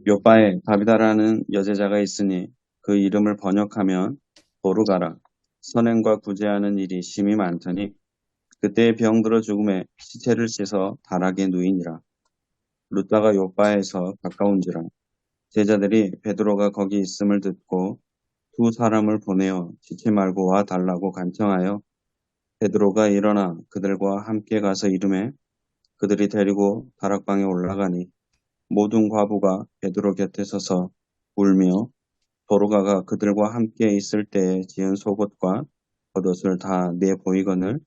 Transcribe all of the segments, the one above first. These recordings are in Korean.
요빠에 다비다라는 여제자가 있으니 그 이름을 번역하면 도루가라. 선행과 구제하는 일이 심히 많더니 그때에 병들어 죽음에 시체를 씻어 다락에 누이니라. 루다가 요빠에서 가까운지라. 제자들이 베드로가 거기 있음을 듣고 두 사람을 보내어 지체 말고 와 달라고 간청하여 베드로가 일어나 그들과 함께 가서 이르매 그들이 데리고 다락방에 올라가니 모든 과부가 베드로 곁에 서서 울며 도로가가 그들과 함께 있을 때에 지은 속옷과 겉옷을 다 내보이거늘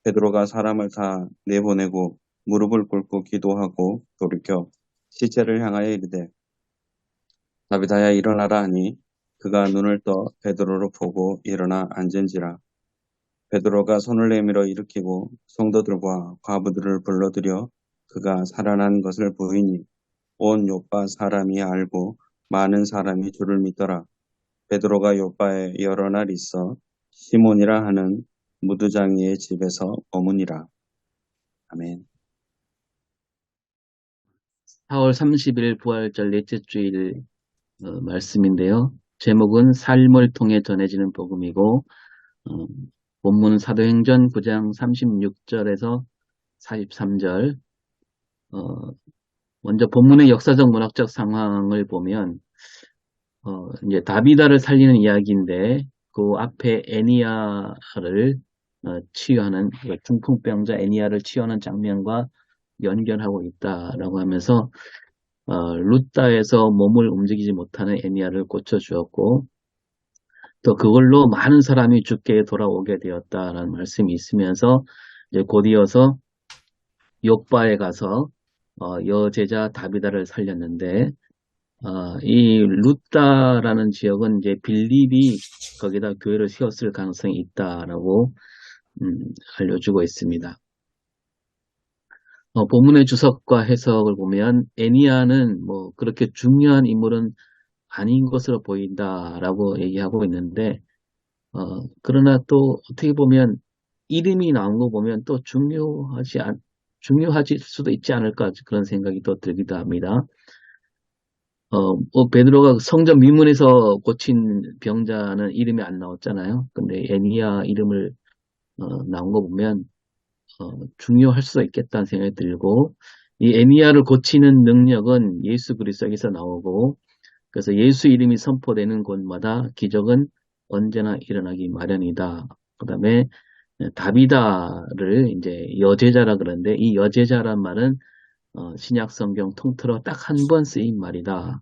베드로가 사람을 다 내보내고 무릎을 꿇고 기도하고 돌이켜 시체를 향하여 이르되 다비다야 일어나라 하니 그가 눈을 떠 베드로를 보고 일어나 앉은지라. 베드로가 손을 내밀어 일으키고 성도들과 과부들을 불러들여 그가 살아난 것을 보이니 온 요파 사람이 알고 많은 사람이 주를 믿더라. 베드로가 요파에 여러 날 있어 시몬이라 하는 무두장이의 집에서 머무니라. 아멘. 4월 30일 부활절 넷째 주일 말씀인데요. 제목은 삶을 통해 전해지는 복음이고 어, 본문은 사도행전 9장 36절에서 43절. 먼저 본문의 역사적 문학적 상황을 보면 이제 다비다를 살리는 이야기인데 그 앞에 애니야를 치유하는 중풍병자 애니야를 치유하는 장면과 연결하고 있다라고 하면서 루따에서 몸을 움직이지 못하는 애니야를 고쳐주었고 또 그걸로 많은 사람이 주께 돌아오게 되었다라는 말씀이 있으면서 이제 곧 이어서 욥바에 가서 여제자 다비다를 살렸는데 이 루따라는 지역은 이제 빌립이 거기다 교회를 세웠을 가능성이 있다라고 알려주고 있습니다. 본문의 주석과 해석을 보면 애니야는 뭐 그렇게 중요한 인물은 아닌 것으로 보인다라고 얘기하고 있는데 그러나 또 어떻게 보면 이름이 나온 거 보면 또 중요하질 수도 있지 않을까 그런 생각이 또 들기도 합니다. 베드로가 성전 미문에서 고친 병자는 이름이 안 나왔잖아요. 근데 애니야 이름을 나온 거 보면 중요할 수도 있겠다는 생각이 들고 이 애니야를 고치는 능력은 예수 그리스도에게서 나오고 그래서 예수 이름이 선포되는 곳마다 기적은 언제나 일어나기 마련이다. 그 다음에 다비다를 이제 여제자라 그러는데 이 여제자란 말은 신약 성경 통틀어 딱 한 번 쓰인 말이다.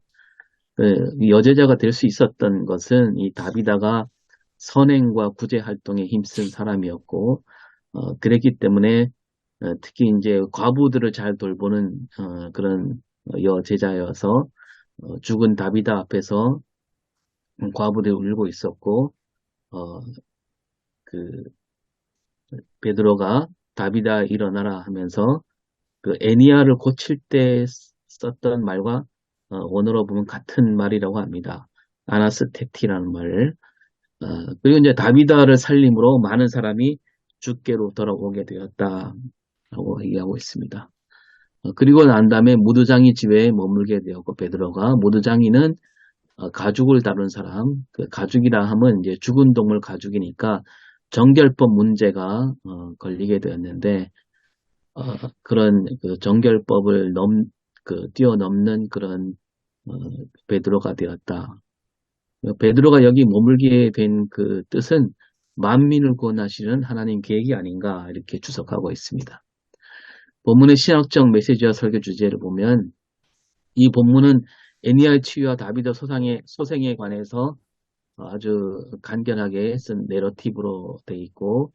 이 여제자가 될 수 있었던 것은 이 다비다가 선행과 구제 활동에 힘쓴 사람이었고 그랬기 때문에 특히 이제 과부들을 잘 돌보는 그런 여제자여서 죽은 다비다 앞에서 과부들이 울고 있었고 어, 그 베드로가 다비다 일어나라 하면서 그 애니야를 고칠 때 썼던 말과 원어로 보면 같은 말이라고 합니다. 아나스테티라는 말. 그리고 이제 다비다를 살림으로 많은 사람이 주께로 돌아오게 되었다라고 얘기하고 있습니다. 그리고 난 다음에 무두장이 집에 머물게 되었고 베드로가 무두장이는 가죽을 다룬 사람, 그 가죽이라 하면 이제 죽은 동물 가죽이니까 정결법 문제가 걸리게 되었는데 그런 그 정결법을 뛰어넘는 그런 어, 베드로가 되었다. 베드로가 여기 머물게 된 그 뜻은 만민을 구원하시는 하나님 계획이 아닌가 이렇게 추석하고 있습니다. 본문의 신학적 메시지와 설교 주제를 보면 이 본문은 애니야의 치유와 다비드 소생에 관해서 아주 간결하게 쓴 내러티브로 되어 있고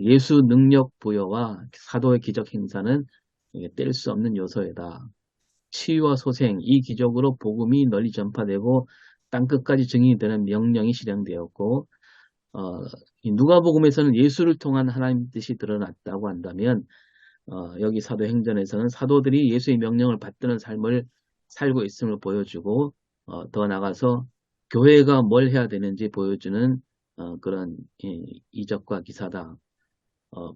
예수 능력 부여와 사도의 기적 행사는 뗄 수 없는 요소이다. 치유와 소생, 이 기적으로 복음이 널리 전파되고 땅끝까지 증인이 되는 명령이 실행되었고 이 누가복음에서는 예수를 통한 하나님 뜻이 드러났다고 한다면 여기 사도행전에서는 사도들이 예수의 명령을 받드는 삶을 살고 있음을 보여주고 더 나아가서 교회가 뭘 해야 되는지 보여주는 그런 이적과 기사다.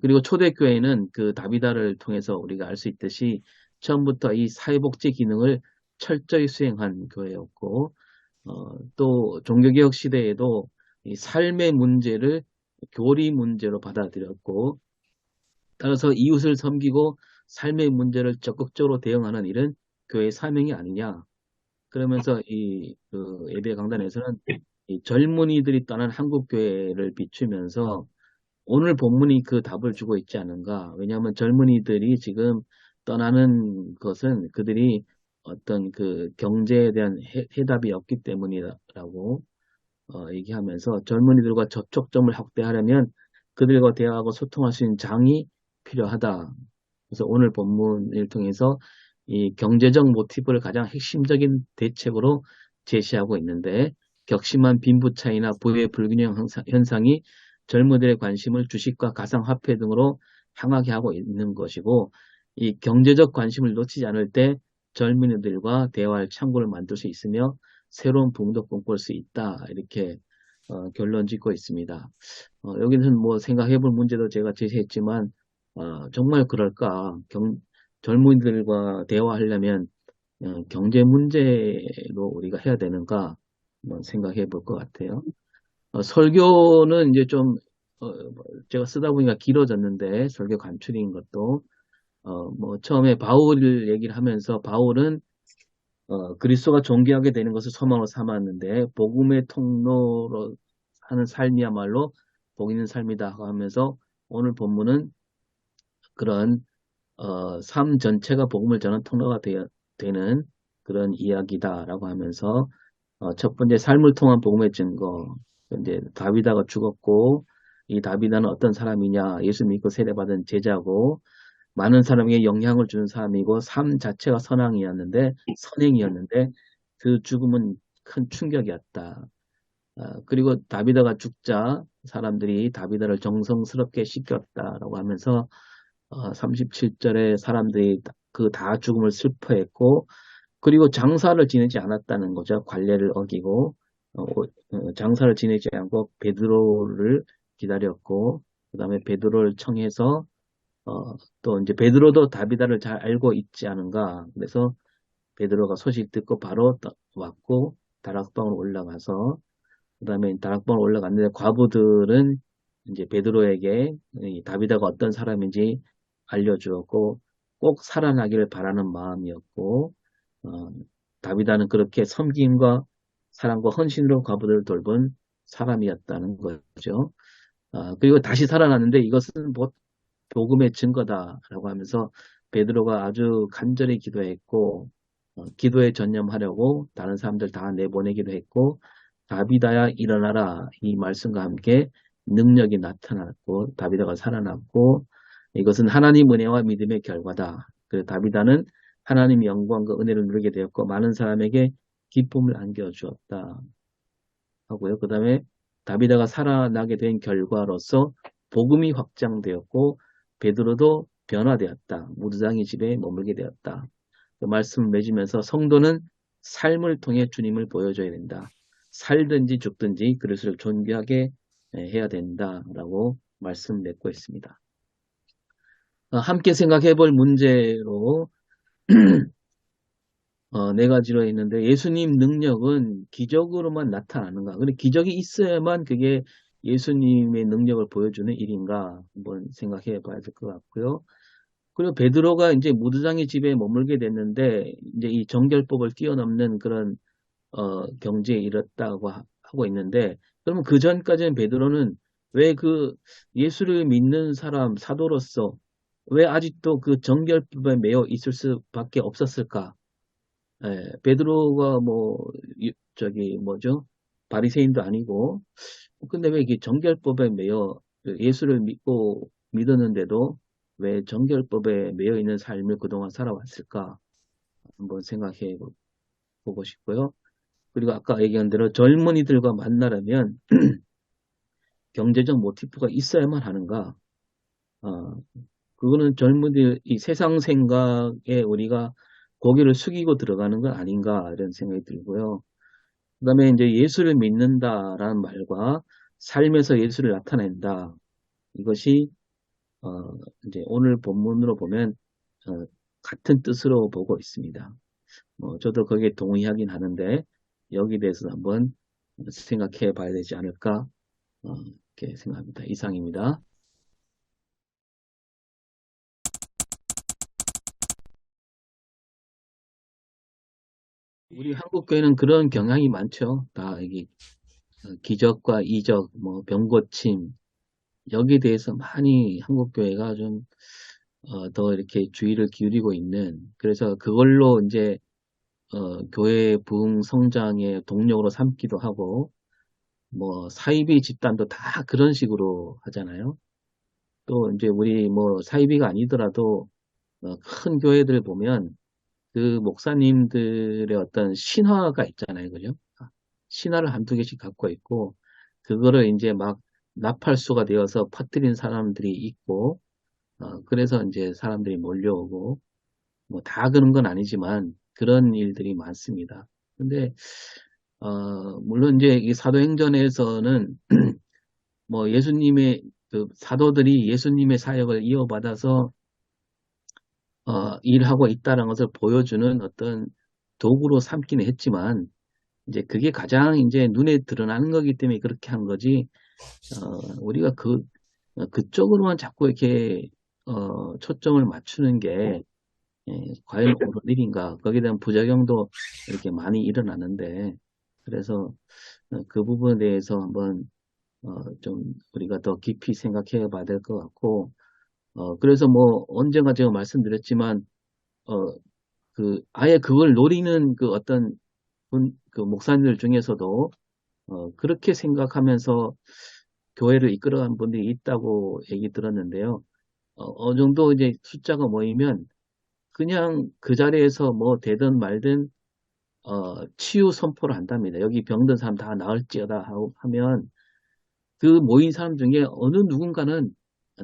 그리고 초대교회는 그 다비다를 통해서 우리가 알 수 있듯이 처음부터 이 사회복지 기능을 철저히 수행한 교회였고, 또 종교개혁 시대에도 이 삶의 문제를 교리 문제로 받아들였고, 따라서 이웃을 섬기고 삶의 문제를 적극적으로 대응하는 일은 교회의 사명이 아니냐. 그러면서 그 예배 강단에서는 이 젊은이들이 떠난 한국 교회를 비추면서 오늘 본문이 그 답을 주고 있지 않은가. 왜냐하면 젊은이들이 지금 떠나는 것은 그들이 어떤 그 경제에 대한 해답이 없기 때문이라고 얘기하면서 젊은이들과 접촉점을 확대하려면 그들과 대화하고 소통할 수 있는 장이 필요하다. 그래서 오늘 본문을 통해서 이 경제적 모티브를 가장 핵심적인 대책으로 제시하고 있는데 격심한 빈부 차이나 부의 불균형 현상이 젊은이들의 관심을 주식과 가상화폐 등으로 향하게 하고 있는 것이고 이 경제적 관심을 놓치지 않을 때 젊은이들과 대화할 창구를 만들 수 있으며 새로운 붕도 꿈꿀 수 있다. 이렇게 결론 짓고 있습니다. 여기는 뭐 생각해 볼 문제도 제가 제시했지만 정말 그럴까? 젊은이들과 대화하려면 경제 문제로 우리가 해야 되는가? 한번 생각해 볼 것 같아요. 설교는 이제 좀 제가 쓰다 보니까 길어졌는데 설교 간추린 것도 뭐 처음에 바울을 얘기를 하면서 바울은 그리스도가 존귀하게 되는 것을 소망으로 삼았는데 복음의 통로로 하는 삶이야말로 복 있는 삶이다 하면서 오늘 본문은 그런 삶 전체가 복음을 전하는 통로가 되는 그런 이야기다라고 하면서 첫 번째 삶을 통한 복음의 증거. 이제 다비다가 죽었고 이 다비다는 어떤 사람이냐? 예수 믿고 세례받은 제자고 많은 사람에게 영향을 주는 사람이고 삶 자체가 선행이었는데 그 죽음은 큰 충격이었다. 그리고 다비다가 죽자 사람들이 다비다를 정성스럽게 씻겼다라고 하면서 37절에 사람들이 그 다 죽음을 슬퍼했고 그리고 장사를 지내지 않았다는 거죠. 관례를 어기고 장사를 지내지 않고 베드로를 기다렸고 그 다음에 베드로를 청해서 또 이제 베드로도 다비다를 잘 알고 있지 않은가. 그래서 베드로가 소식 듣고 바로 왔고 다락방으로 올라가서 그 다음에 다락방으로 올라갔는데 과부들은 이제 베드로에게 이 다비다가 어떤 사람인지 알려주었고 꼭 살아나기를 바라는 마음이었고 어, 다비다는 그렇게 섬김과 사랑과 헌신으로 과부들을 돌본 사람이었다는 거죠. 그리고 다시 살아났는데 이것은 뭐 복음의 증거다라고 하면서 베드로가 아주 간절히 기도했고 기도에 전념하려고 다른 사람들 다 내보내기도 했고 다비다야 일어나라 이 말씀과 함께 능력이 나타났고 다비다가 살아났고 이것은 하나님 은혜와 믿음의 결과다. 그 다비다는 하나님의 영광과 은혜를 누리게 되었고 많은 사람에게 기쁨을 안겨주었다 하고요. 그 다음에 다비다가 살아나게 된 결과로서 복음이 확장되었고 베드로도 변화되었다. 무드장의 집에 머물게 되었다. 그 말씀을 맺으면서 성도는 삶을 통해 주님을 보여줘야 된다. 살든지 죽든지 그리스도를 존귀하게 해야 된다라고 말씀 맺고 있습니다. 함께 생각해 볼 문제로 네 가지로 있는데 예수님 능력은 기적으로만 나타나는가? 근데 기적이 있어야만 그게 예수님의 능력을 보여주는 일인가? 한번 생각해 봐야 될 것 같고요. 그리고 베드로가 이제 무드장의 집에 머물게 됐는데 이제 이 정결법을 뛰어넘는 그런 경지에 이르렀다고 하고 있는데 그러면 그 전까지는 베드로는 왜 그 예수를 믿는 사람 사도로서 왜 아직도 그 정결법에 매여 있을 수밖에 없었을까? 베드로가 뭐 저기 뭐죠? 바리새인도 아니고 근데 왜 이게 정결법에 매여 예수를 믿고 믿었는데도 왜 정결법에 매여 있는 삶을 그동안 살아왔을까? 한번 생각해 보고 싶고요. 그리고 아까 얘기한 대로 젊은이들과 만나려면 경제적 모티프가 있어야만 하는가? 어, 그거는 젊은이들 이 세상 생각에 우리가 고개를 숙이고 들어가는 건 아닌가 이런 생각이 들고요. 그다음에 이제 예수를 믿는다라는 말과 삶에서 예수를 나타낸다. 이것이 이제 오늘 본문으로 보면 어, 같은 뜻으로 보고 있습니다. 저도 거기에 동의하긴 하는데 여기에 대해서 한번 생각해 봐야 되지 않을까 이렇게 생각합니다. 이상입니다. 우리 한국 교회는 그런 경향이 많죠. 다 이게 기적과 이적, 뭐 병고침 여기에 대해서 많이 한국 교회가 좀 더 이렇게 주의를 기울이고 있는 그래서 그걸로 이제 교회 부흥 성장의 동력으로 삼기도 하고 뭐 사이비 집단도 다 그런 식으로 하잖아요. 또 이제 우리 뭐 사이비가 아니더라도 큰 교회들 보면 그 목사님들의 어떤 신화가 있잖아요. 그죠? 신화를 한두 개씩 갖고 있고 그거를 이제 막 나팔수가 되어서 퍼뜨린 사람들이 있고 그래서 이제 사람들이 몰려오고 뭐 다 그런 건 아니지만 그런 일들이 많습니다. 근데 물론 이제 이 사도행전에서는 뭐 예수님의 그 사도들이 예수님의 사역을 이어받아서 일하고 있다는 것을 보여주는 어떤 도구로 삼기는 했지만 이제 그게 가장 이제 눈에 드러나는 거기 때문에 그렇게 한 거지. 우리가 그쪽으로만 자꾸 이렇게 초점을 맞추는 게 과연 옳은 일인가? 거기에 대한 부작용도 이렇게 많이 일어나는데 그래서 그 부분에 대해서 한번 좀 우리가 더 깊이 생각해 봐야 될 것 같고 그래서 뭐 언젠가 제가 말씀드렸지만 어, 아예 그걸 노리는 그 어떤 그 목사님들 중에서도 그렇게 생각하면서 교회를 이끌어가는 분들이 있다고 얘기 들었는데요. 어느 정도 이제 숫자가 모이면 그냥 그 자리에서 뭐 되든 말든 치유 선포를 한답니다. 여기 병든 사람 다 나을지어다 하면 그 모인 사람 중에 어느 누군가는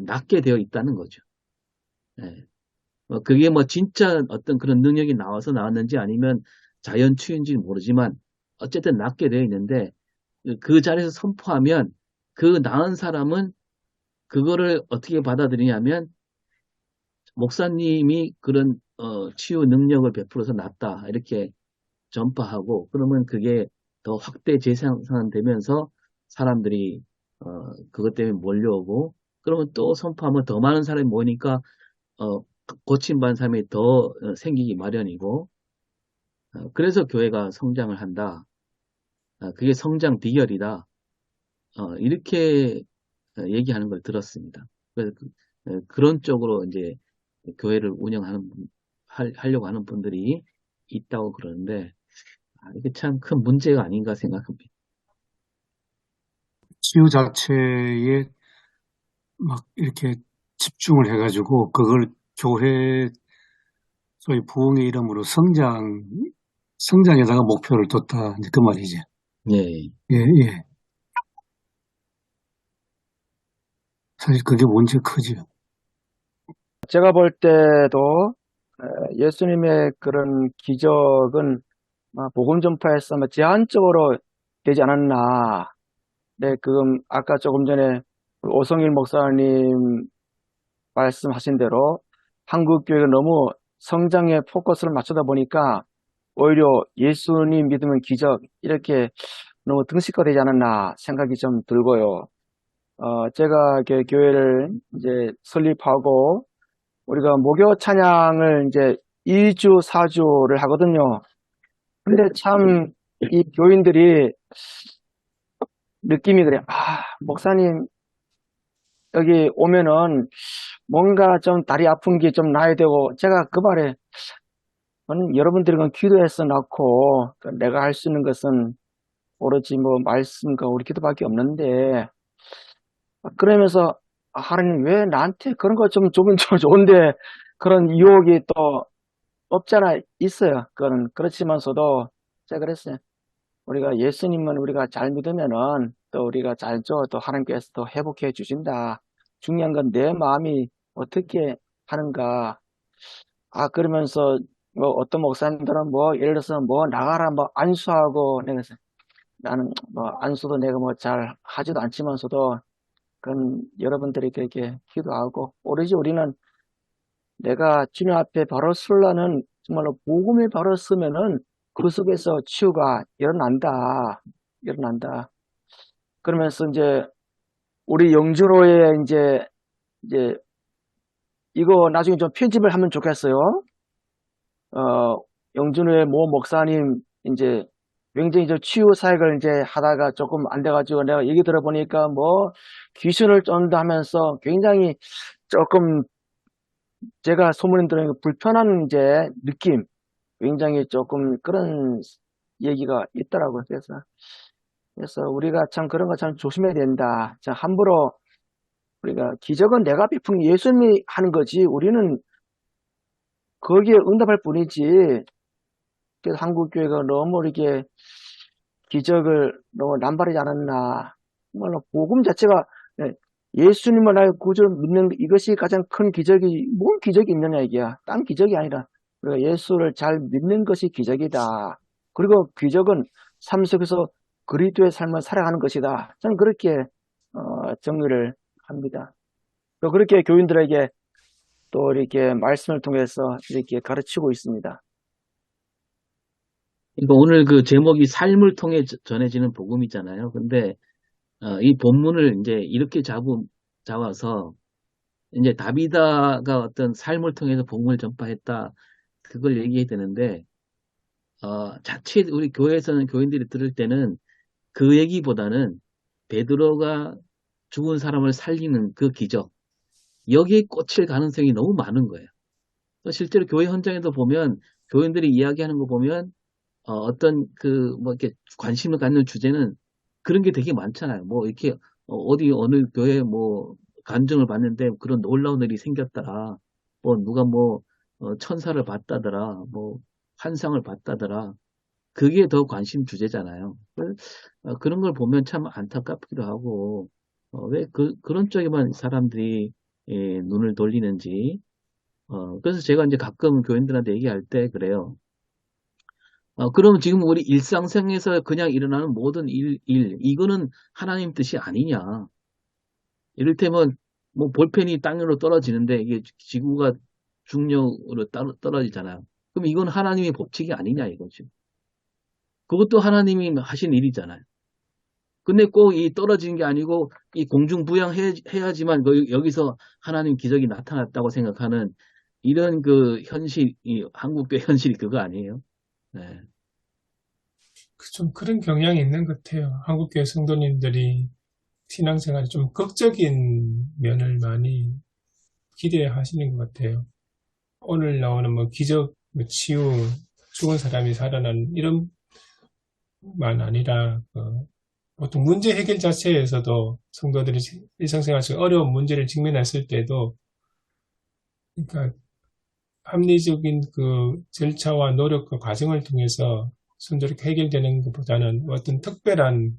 낫게 되어 있다는 거죠. 예. 그게 뭐 진짜 어떤 그런 능력이 나와서 나왔는지 아니면 자연 치유인지는 모르지만 어쨌든 낫게 되어 있는데 그 자리에서 선포하면 그 나은 사람은 그거를 어떻게 받아들이냐면 목사님이 그런 치유 능력을 베풀어서 낫다 이렇게 전파하고 그러면 그게 더 확대 재생산되면서 사람들이 그것 때문에 몰려오고 그러면 또 선포하면 더 많은 사람이 모이니까 고침받은 사람이 더 생기기 마련이고 그래서 교회가 성장을 한다. 그게 성장 비결이다. 이렇게 얘기하는 걸 들었습니다. 그래서 그런 쪽으로 이제 교회를 하려고 하는 분들이 있다고 그러는데 이게 참 큰 문제가 아닌가 생각합니다. 치유 자체에 막 이렇게 집중을 해가지고 그걸 교회 소위 부흥의 이름으로 성장에다가 목표를 뒀다. 이제 그 말이지. 예, 예, 예. 사실 그게 문제가 크죠. 제가 볼 때도 예수님의 그런 기적은 복음 전파에서 제한적으로 되지 않았나. 네, 아까 조금 전에 오성일 목사님 말씀하신 대로 한국 교회가 너무 성장에 포커스를 맞추다 보니까 오히려 예수님 믿으면 기적 이렇게 너무 등식화되지 않았나 생각이 좀 들고요. 제가 교회를 이제 설립하고 우리가 목요 찬양을 이제 2주, 4주를 하거든요. 근데 참 이 교인들이 느낌이 그래요. 목사님 여기 오면은 뭔가 좀 다리 아픈 게 좀 나야 되고 제가 그 말에 여러분들이 기도해서 낳고 내가 할 수 있는 것은 오로지 뭐 말씀과 우리 기도밖에 없는데 그러면서 하나님 왜 나한테 그런 거 좀 주면 좀 좋은데 그런 유혹이 또 없잖아 있어요. 그렇지만서도 제가 그랬어요. 우리가 예수님은 우리가 잘 믿으면은 또 우리가 잘 줘 또 하나님께서 또 회복해 주신다. 중요한 건 내 마음이 어떻게 하는가. 그러면서 뭐 어떤 목사님들은 뭐 예를 들어서 뭐 나가라 뭐 안수하고 내가 그래서 나는 뭐 안수도 내가 뭐 잘 하지도 않지만서도 그건 여러분들이 그렇게 기도하고 오로지 우리는 내가 주님 앞에 바로 서려는 정말로 복음이 바로 쓰면은 그 속에서 치유가 일어난다. 그러면서 이제 우리 영준호의 이제 이거 나중에 좀 편집을 하면 좋겠어요. 영준호의 모 목사님 이제 굉장히 저 치유 사역을 이제 하다가 조금 안 돼가지고 내가 얘기 들어보니까 뭐 귀신을 쫓는다 하면서 굉장히 조금 제가 소문을 들으니까 불편한 이제 느낌, 굉장히 조금 그런 얘기가 있더라고요. 그래서 우리가 참 그런 거 참 조심해야 된다. 자, 함부로 우리가 기적은 내가 베푼 예수님이 하는 거지 우리는 거기에 응답할 뿐이지. 그래서 한국 교회가 너무 이렇게 기적을 너무 남발하지 않았나. 정말로 복음 자체가 예수님을 나의 구주를 믿는 이것이 가장 큰 기적이 뭔 기적이 있느냐 이게야. 딴 기적이 아니라 우리가 예수를 잘 믿는 것이 기적이다. 그리고 기적은 삶 속에서 그리스도의 삶을 살아가는 것이다. 저는 그렇게 정리를 합니다. 또 그렇게 교인들에게 또 이렇게 말씀을 통해서 이렇게 가르치고 있습니다. 그러니까 오늘 그 제목이 삶을 통해 전해지는 복음이잖아요. 근데 이 본문을 이제 이렇게 잡아서 이제 다비다가 어떤 삶을 통해서 복음을 전파했다. 그걸 얘기해야 되는데 자칫 우리 교회에서는 교인들이 들을 때는 그 얘기보다는 베드로가 죽은 사람을 살리는 그 기적 여기에 꽂힐 가능성이 너무 많은 거예요. 실제로 교회 현장에도 보면 교인들이 이야기하는 거 보면 어떤 그 뭐 이렇게 관심을 갖는 주제는 그런 게 되게 많잖아요. 뭐 이렇게 어디 어느 교회 뭐 간증을 봤는데 그런 놀라운 일이 생겼더라. 뭐 누가 뭐 천사를 봤다더라. 뭐 환상을 봤다더라. 그게 더 관심 주제잖아요. 그런 걸 보면 참 안타깝기도 하고 왜 그런 쪽에만 사람들이 눈을 돌리는지. 그래서 제가 이제 가끔 교인들한테 얘기할 때 그래요. 그럼 지금 우리 일상생에서 그냥 일어나는 모든 이거는 하나님 뜻이 아니냐. 이를테면, 뭐, 볼펜이 땅으로 떨어지는데, 이게 지구가 중력으로 떨어지잖아요. 그럼 이건 하나님의 법칙이 아니냐, 이거죠. 그것도 하나님이 하신 일이잖아요. 근데 꼭 이 떨어지는 게 아니고, 이 공중부양해야지만 여기서 하나님 기적이 나타났다고 생각하는 이런 그 이 한국교회 현실이 그거 아니에요? 네. 좀 그런 경향이 있는 것 같아요. 한국교회 성도님들이 신앙생활에 좀 극적인 면을 많이 기대하시는 것 같아요. 오늘 나오는 뭐 기적, 뭐 치유, 죽은 사람이 살아난 이런 만 아니라 보통 문제 해결 자체에서도 성도들이 일상생활 속에 어려운 문제를 직면했을 때도 그러니까 합리적인 그 절차와 노력과 과정을 통해서 순조롭게 해결되는 것보다는 어떤 특별한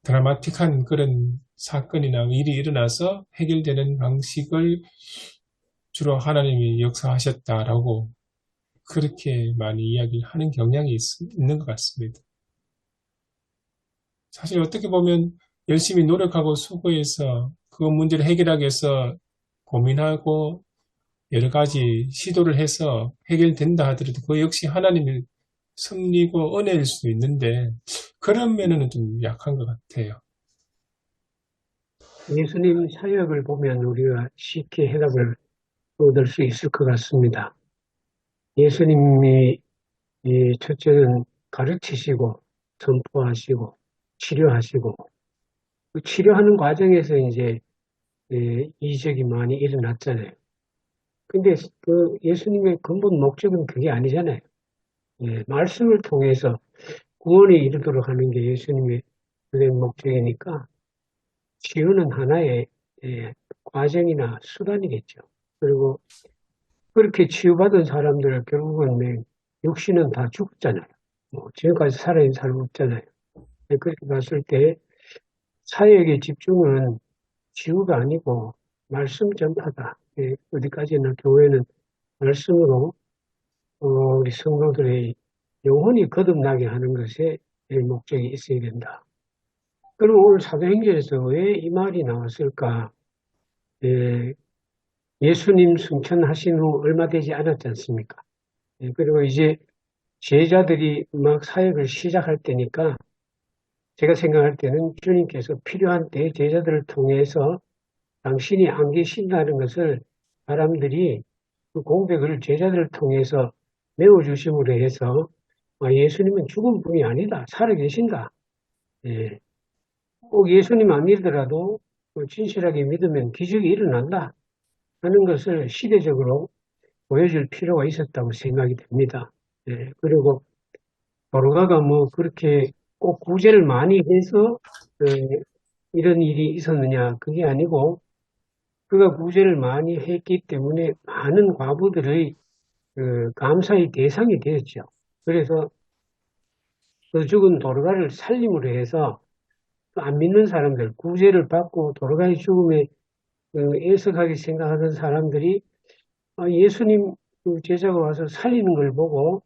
드라마틱한 그런 사건이나 일이 일어나서 해결되는 방식을 주로 하나님이 역사하셨다라고 그렇게 많이 이야기를 하는 경향이 있는 것 같습니다. 사실 어떻게 보면 열심히 노력하고 수고해서 그 문제를 해결하기 위해서 고민하고 여러 가지 시도를 해서 해결된다 하더라도 그 역시 하나님의 섭리고 은혜일 수도 있는데 그런 면에는 좀 약한 것 같아요. 예수님 사역을 보면 우리가 쉽게 해답을 얻을 수 있을 것 같습니다. 예수님이 첫째는 가르치시고 선포하시고 치료하시고 그 치료하는 과정에서 이제 이적이 많이 일어났잖아요. 근데 그 예수님의 근본 목적은 그게 아니잖아요. 말씀을 통해서 구원에 이르도록 하는 게 예수님의 주된 목적이니까 치유는 하나의 과정이나 수단이겠죠. 그리고 그렇게 치유받은 사람들 결국은 육신은 다 죽었잖아요. 뭐 지금까지 살아있는 사람 없잖아요. 그렇게 봤을 때 사역의 집중은 치유가 아니고 말씀 전파다. 어디까지나 교회는 말씀으로 우리 성도들의 영혼이 거듭나게 하는 것에 목적이 있어야 된다. 그럼 오늘 사도행전에서 왜 이 말이 나왔을까? 예수님 승천하신 후 얼마 되지 않았지 않습니까? 그리고 이제 제자들이 막 사역을 시작할 때니까 제가 생각할 때는 주님께서 필요한 때 제자들을 통해서 당신이 안 계신다는 것을 사람들이 그 고백을 제자들을 통해서 메워주심으로 해서 예수님은 죽은 분이 아니다. 살아계신다. 예. 꼭 예수님 안 믿더라도 진실하게 믿으면 기적이 일어난다 하는 것을 시대적으로 보여줄 필요가 있었다고 생각이 됩니다. 예. 그리고 도로가가 뭐 그렇게 꼭 구제를 많이 해서 이런 일이 있었느냐 그게 아니고 그가 구제를 많이 했기 때문에 많은 과부들의 감사의 대상이 되었죠. 그래서 그 죽은 도로가를 살림으로 해서 안 믿는 사람들, 구제를 받고 도로가의 죽음에 애석하게 생각하던 사람들이 예수님 그 제자가 와서 살리는 걸 보고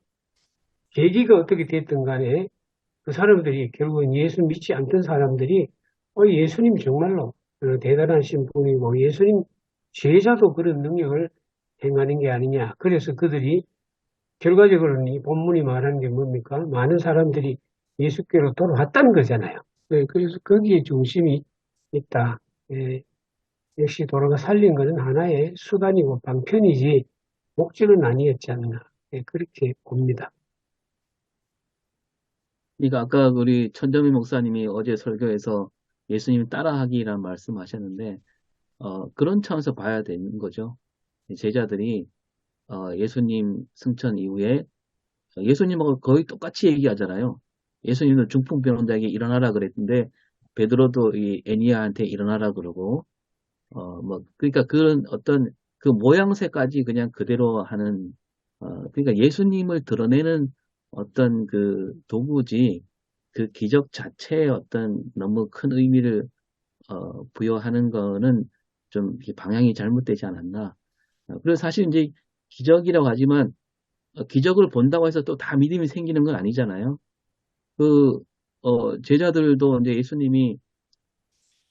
계기가 어떻게 됐든 간에 그 사람들이 결국은 예수 믿지 않던 사람들이 예수님 정말로 대단하신 분이고 예수님 제자도 그런 능력을 행하는 게 아니냐. 그래서 그들이 결과적으로는 이 본문이 말하는 게 뭡니까? 많은 사람들이 예수께로 돌아왔다는 거잖아요. 그래서 거기에 중심이 있다. 예, 역시 도로가 살린 것은 하나의 수단이고 방편이지 목적은 아니었지 않나. 그렇게 봅니다. 그러니까 아까 우리 천정미 목사님이 어제 설교에서 예수님 따라하기란 말씀하셨는데 그런 차원에서 봐야 되는 거죠. 제자들이 예수님 승천 이후에 예수님하고 거의 똑같이 얘기하잖아요. 예수님은 중풍병자에게 일어나라 그랬는데 베드로도 이 애니야한테 일어나라 그러고 그러니까 그런 어떤 그 모양새까지 그냥 그대로 하는 그러니까 예수님을 드러내는 어떤 그 도구지 그 기적 자체의 어떤 너무 큰 의미를 부여하는 거는 좀 방향이 잘못되지 않았나. 그래서 사실 이제 기적이라고 하지만 기적을 본다고 해서 또 다 믿음이 생기는 건 아니잖아요. 그 제자들도 이제 예수님이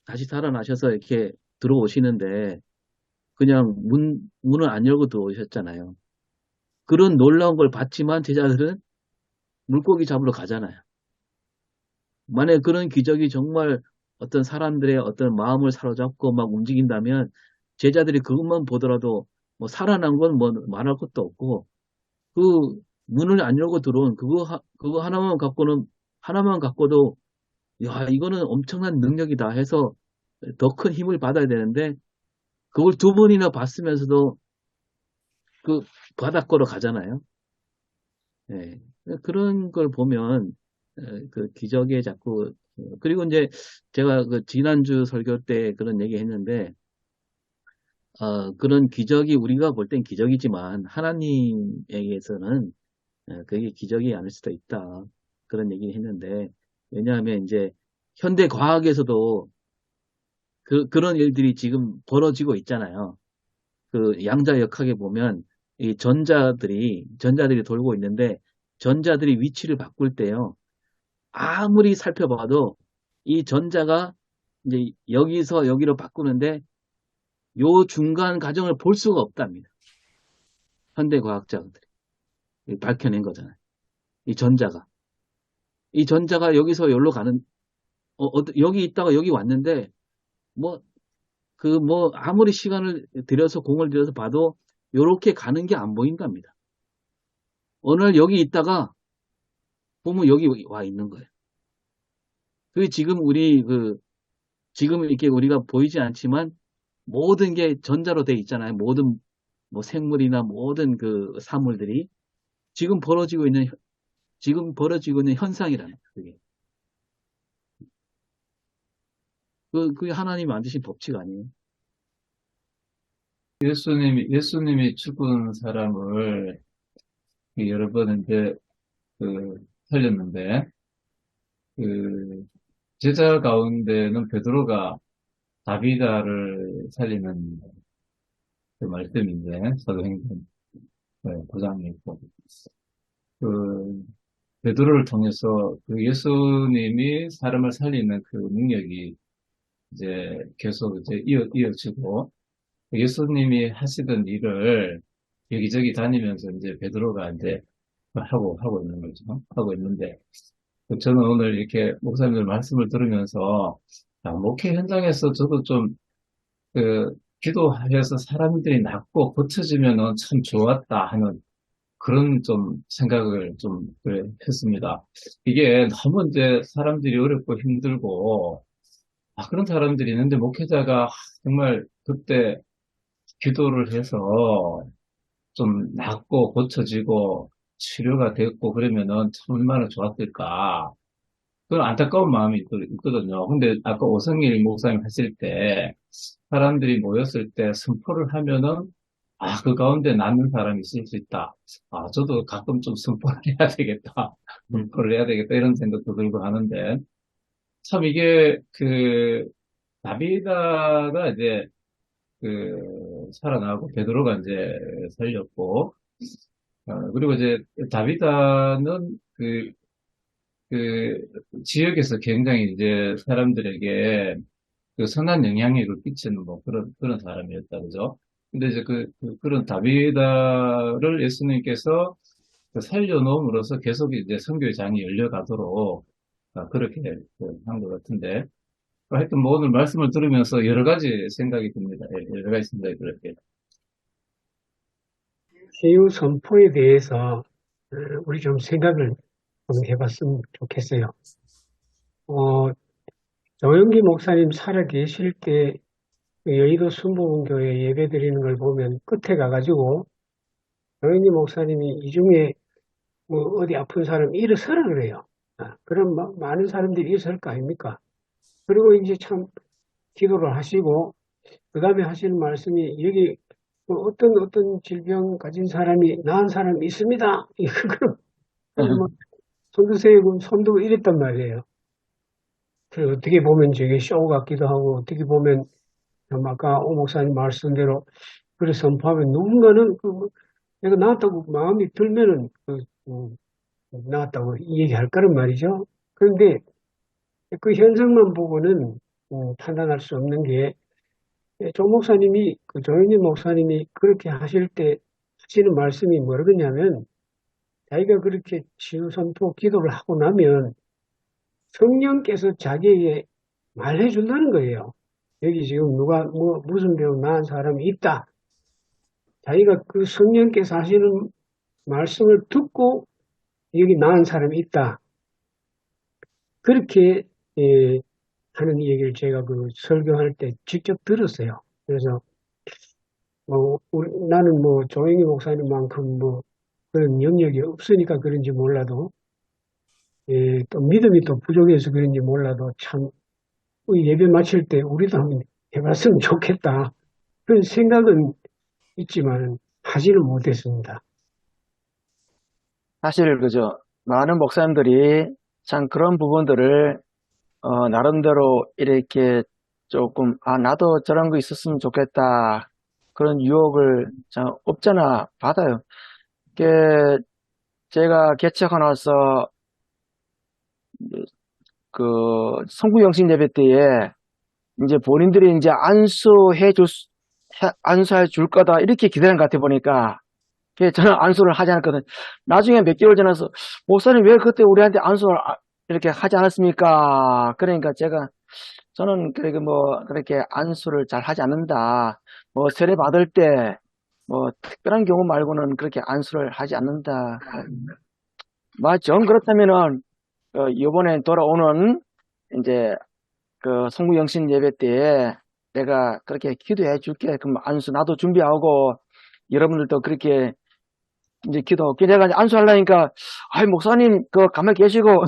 다시 살아나셔서 이렇게 들어오시는데 그냥 문을 안 열고 들어오셨잖아요. 그런 놀라운 걸 봤지만 제자들은 물고기 잡으러 가잖아요. 만약에 그런 기적이 정말 어떤 사람들의 어떤 마음을 사로잡고 막 움직인다면 제자들이 그것만 보더라도 뭐 살아난 건 뭐 말할 것도 없고 그 문을 안 열고 들어온 그거 하나만 갖고도 야 이거는 엄청난 능력이다 해서 더 큰 힘을 받아야 되는데 그걸 두 번이나 봤으면서도 그 바닷가로 가잖아요. 예. 그런 걸 보면 그 기적에 자꾸 그리고 이제 제가 그 지난주 설교 때 그런 얘기 했는데 그런 기적이 우리가 볼 땐 기적이지만 하나님에게서는 그게 기적이 아닐 수도 있다. 그런 얘기를 했는데 왜냐하면 이제 현대 과학에서도 그런 일들이 지금 벌어지고 있잖아요. 그 양자역학에 보면 이 전자들이 돌고 있는데 전자들이 위치를 바꿀 때요. 아무리 살펴봐도 이 전자가 이제 여기서 여기로 바꾸는데 요 중간 과정을 볼 수가 없답니다. 현대 과학자들이 밝혀낸 거잖아요. 이 전자가 여기서 여기로 가는 여기 있다가 여기 왔는데 아무리 공을 들여서 봐도 요렇게 가는 게 안 보인답니다. 어느 날 여기 있다가 보면 여기 와 있는 거예요. 그게 지금 이렇게 우리가 보이지 않지만 모든 게 전자로 돼 있잖아요. 모든 생물이나 모든 그 사물들이 지금 벌어지고 있는 현상이라는 거예요. 그게 하나님이 만드신 법칙 아니에요? 예수님이 죽은 사람을 여러 번 이제 살렸는데, 제자 가운데는 베드로가 다비다를 살리는 그 말씀인데, 사도행전 9장에 있고, 베드로를 통해서 예수님이 사람을 살리는 그 능력이 이제 계속 이제 이어지고, 예수님이 하시던 일을 여기저기 다니면서 이제 베드로가 이제 하고 있는 거죠. 하고 있는데, 저는 오늘 이렇게 목사님들 말씀을 들으면서, 목회 현장에서 저도 좀, 기도해서 사람들이 낫고 고쳐지면은 참 좋았다 하는 그런 좀 생각을 좀 그래 했습니다. 이게 너무 이제 사람들이 어렵고 힘들고, 그런 사람들이 있는데 목회자가 정말 그때 기도를 해서 좀 낫고 고쳐지고 치료가 됐고 그러면은 참 얼마나 좋았을까. 그런 안타까운 마음이 있거든요. 근데 아까 오성일 목사님 했을 때 사람들이 모였을 때 선포를 하면은 그 가운데 낫는 사람이 있을 수 있다. 저도 가끔 좀 선포를 해야 되겠다. 선포를 해야 되겠다. 이런 생각도 들고 하는데 참 이게 다비다가 이제 살아나고 베드로가 이제 살렸고 그리고 이제 다비다는 그 지역에서 굉장히 이제 사람들에게 선한 영향력을 끼치는 뭐 그런 사람이었다 그죠? 근데 이제 그런 다비다를 예수님께서 살려놓음으로써 계속 이제 선교의 장이 열려가도록 그렇게 한 것 같은데 하여튼 뭐 오늘 말씀을 들으면서 여러 가지 생각이 듭니다. 예, 여러 가지 생각이 들었어요. 치유 선포에 대해서 우리 좀 생각을 한번 해봤으면 좋겠어요. 조영기 목사님 살아 계실 때 여의도 순복음교회 예배 드리는 걸 보면 끝에 가가지고 조영기 목사님이 이 중에 뭐 어디 아픈 사람 일어서라 그래요. 그럼 많은 사람들이 일어설 거 아닙니까? 그리고 이제 참 기도를 하시고 그 다음에 하시는 말씀이 여기 뭐 어떤 질병 가진 사람이 나은 사람이 있습니다. 그럼 뭐 손 드세요. 그럼 손 들고 이랬단 말이에요. 그 어떻게 보면 저게 쇼 같기도 하고 어떻게 보면 아까 오 목사님 말씀대로 그래 선포하면 누군가는 내가 나았다고 마음이 들면은 나았다고 얘기할 거란 말이죠. 그런데 그 현상만 보고는 판단할 수 없는 게 조 목사님이 조현진 목사님이 그렇게 하실 때 하시는 말씀이 뭐냐면 자기가 그렇게 치유 선포 기도를 하고 나면 성령께서 자기에게 말해 준다는 거예요. 여기 지금 누가 무슨 병 나은 사람이 있다. 자기가 그 성령께서 하시는 말씀을 듣고 여기 나은 사람이 있다. 그렇게 하는 얘기를 제가 설교할 때 직접 들었어요. 그래서 나는 조영희 목사님만큼 그런 영역이 없으니까 그런지 몰라도 또 믿음이 또 부족해서 그런지 몰라도 참 예배 마칠 때 우리도 한번 해봤으면 좋겠다. 그런 생각은 있지만 하지는 못했습니다. 사실 많은 목사님들이 참 그런 부분들을 나름대로 이렇게 조금 나도 저런 거 있었으면 좋겠다 그런 유혹을 참 없잖아 받아요. 제가 개척하고 나서 성구영신 예배 때에 이제 본인들이 이제 안수해 줄 거다 이렇게 기대한 것 같아 보니까 저는 안수를 하지 않았거든. 나중에 몇 개월 지나서 목사님 왜 그때 우리한테 안수를 이렇게 하지 않았습니까? 그러니까 저는 그렇게 안수를 잘 하지 않는다. 세례 받을 때 특별한 경우 말고는 그렇게 안수를 하지 않는다. 정 그렇다면은 이번에 돌아오는 이제 성구영신 예배 때에 내가 그렇게 기도해 줄게. 그럼 안수 나도 준비하고 여러분들도 그렇게 이제 내가 이제 안수하려니까 목사님 가만히 계시고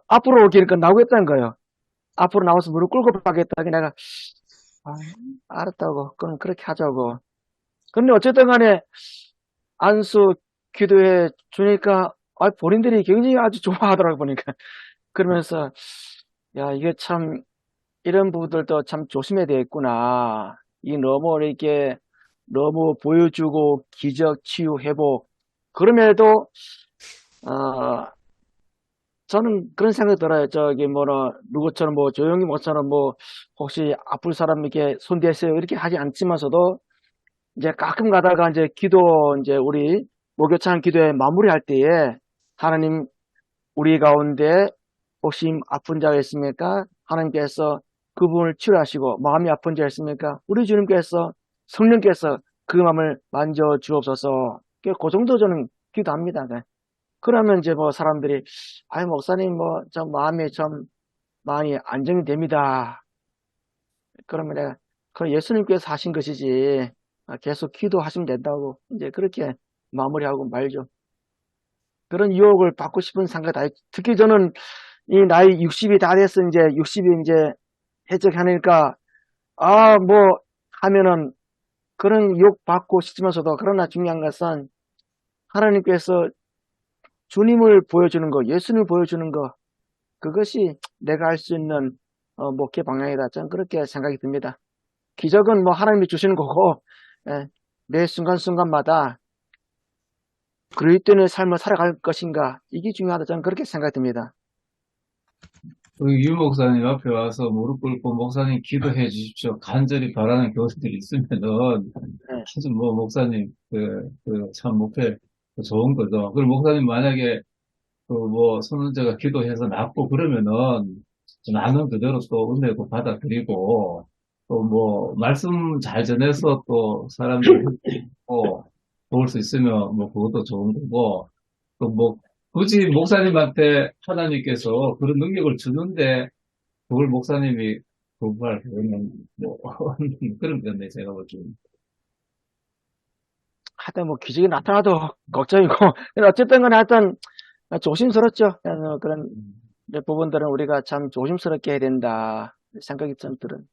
앞으로 나오겠다는 거예요. 앞으로 나와서 무릎 꿇고 받겠다. 내가 알았다고. 그럼 그렇게 하자고. 근데 어쨌든 간에 안수 기도해 주니까 본인들이 굉장히 아주 좋아하더라고 보니까. 그러면서 이게 참 이런 부분들도 참 조심해야 되겠구나. 너무 보여주고 기적 치유 회복 그럼에도 저는 그런 생각이 들어요. 누구처럼 조용히 목사처럼 혹시 아플 사람에게 손대세요 이렇게 하지 않지만서도 이제 가끔 가다가 이제 기도, 이제 우리 목요찬 기도에 마무리할 때에 하나님 우리 가운데 혹시 아픈 자가 있습니까? 하나님께서 그분을 치료하시고 마음이 아픈 자가 있습니까? 우리 주님께서 성령께서 그 마음을 만져 주옵소서. 그 정도 저는 기도합니다. 그러면 이제 뭐 사람들이 아이 목사님 뭐 좀 마음이 좀 많이 안정이 됩니다. 그러면 내가 그럼 예수님께서 하신 것이지 계속 기도하시면 된다고 이제 그렇게 마무리하고 말죠. 그런 유혹을 받고 싶은 생각 다 특히 저는 이 나이 60이 다 돼서 이제 60이 이제 해적하니까 뭐 하면은 그런 유혹 받고 싶으면서도 그러나 중요한 것은 하나님께서 주님을 보여주는 거, 예수님을 보여주는 거 그것이 내가 할 수 있는 목회 방향이다. 저는 그렇게 생각이 듭니다. 기적은 뭐 하나님이 주시는 거고 매 순간순간마다 그리스도인의 삶을 살아갈 것인가 이게 중요하다. 저는 그렇게 생각이 듭니다. 유 목사님 앞에 와서 무릎 꿇고 목사님 기도해 주십시오. 간절히 바라는 교수들이 있으면은 네. 아주 뭐 목사님 참 목회 좋은 거죠. 그리고 목사님 만약에 뭐 선원자가 기도해서 낫고 그러면은 나는 그대로 또 은혜도 받아들이고 또 뭐 말씀 잘 전해서 또 사람들 도울 수 있으면 뭐 그것도 좋은 거고 또 뭐 굳이 목사님한테 하나님께서 그런 능력을 주는데 그걸 목사님이 거부할 그러면 뭐 그런 건데 제가 볼 때는 하여튼 뭐 기적이 나타나도 걱정이고 어쨌든 간에 하여튼 조심스럽죠. 그런 부분들은 우리가 참 조심스럽게 해야 된다 생각이 좀 들은.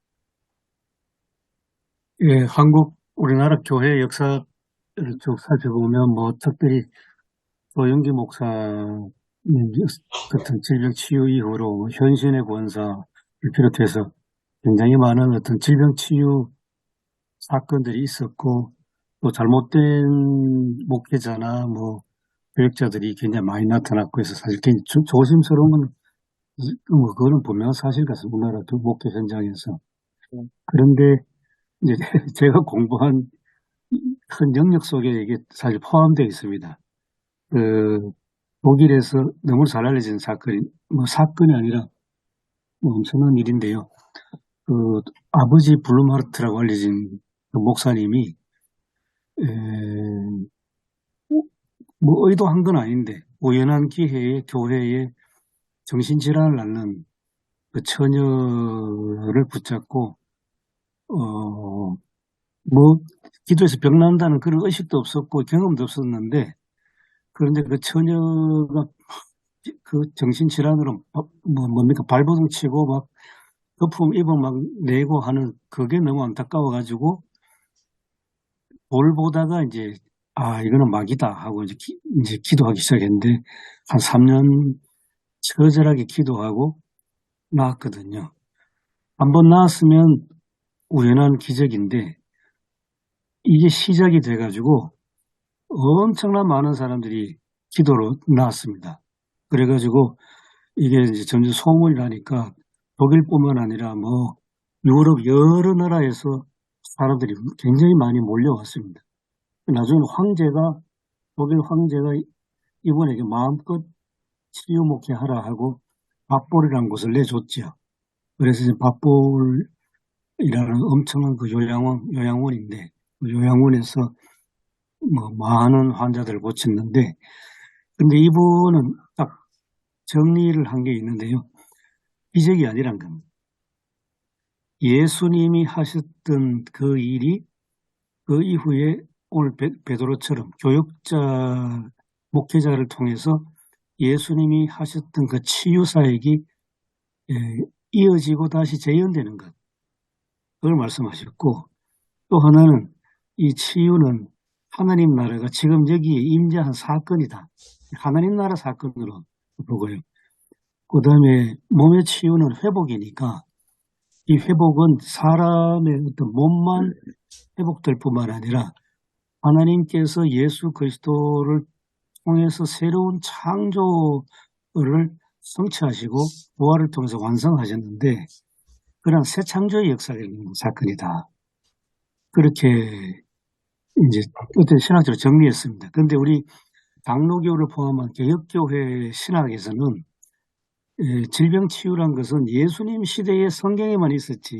예, 우리나라 교회 역사를 쭉 살펴보면 뭐 특별히 조영기 목사 같은 질병 치유 이후로 뭐 현신의 권사를 비롯해서 굉장히 많은 어떤 질병 치유 사건들이 있었고 또 잘못된 목회자나 뭐 교육자들이 굉장히 많이 나타났고 해서 사실 굉장히 조심스러운 건 뭐 그거는 분명한 사실 같습니다. 우리나라 목회 현장에서. 그런데 이제 제가 공부한 큰 영역 속에 이게 사실 포함되어 있습니다. 독일에서 너무 잘 알려진 사건이 아니라 뭐 엄청난 일인데요. 아버지 블룸하르트라고 알려진 그 목사님이 뭐 의도한 건 아닌데 우연한 기회에 교회에 정신질환을 앓는 그 처녀를 붙잡고 뭐 기도해서 병 난다는 그런 의식도 없었고 경험도 없었는데 그런데 그 처녀가 그 정신질환으로 뭡니까 발버둥 치고 막 거품 입어 막 내고 하는 그게 너무 안타까워가지고 뭘 보다가 이제 이거는 막이다 하고 이제 기도하기 시작했는데 한 3년 처절하게 기도하고 나았거든요. 한번 나았으면 우연한 기적인데 이게 시작이 돼가지고 엄청난 많은 사람들이 기도로 나왔습니다. 그래가지고 이게 이제 점점 소문이 나니까 독일뿐만 아니라 뭐 유럽 여러 나라에서 사람들이 굉장히 많이 몰려왔습니다. 나중에 독일 황제가 이분에게 마음껏 치유 목회하라 하고 밥볼이라는 곳을 내줬죠. 그래서 이제 밥볼이라는 엄청난 그 요양원인데 그 요양원에서 뭐 많은 환자들을 고쳤는데 근데 이분은 딱 정리를 한 게 있는데요. 기적이 아니란 겁니다. 예수님이 하셨던 그 일이 그 이후에 오늘 베드로처럼 교육자, 목회자를 통해서 예수님이 하셨던 그 치유 사역이 이어지고 다시 재현되는 것. 그걸 말씀하셨고 또 하나는 이 치유는 하나님 나라가 지금 여기에 임재한 사건이다. 하나님 나라 사건으로 보고요. 그 다음에 몸의 치유는 회복이니까 이 회복은 사람의 어떤 몸만 회복될 뿐만 아니라 하나님께서 예수 그리스도를 통해서 새로운 창조를 성취하시고 부활을 통해서 완성하셨는데 그런 새 창조의 역사가 있는 사건이다. 그렇게 이제 어떤 신학적으로 정리했습니다. 그런데 우리 장로교를 포함한 개혁교회 신학에서는 질병치유란 것은 예수님 시대의 성경에만 있었지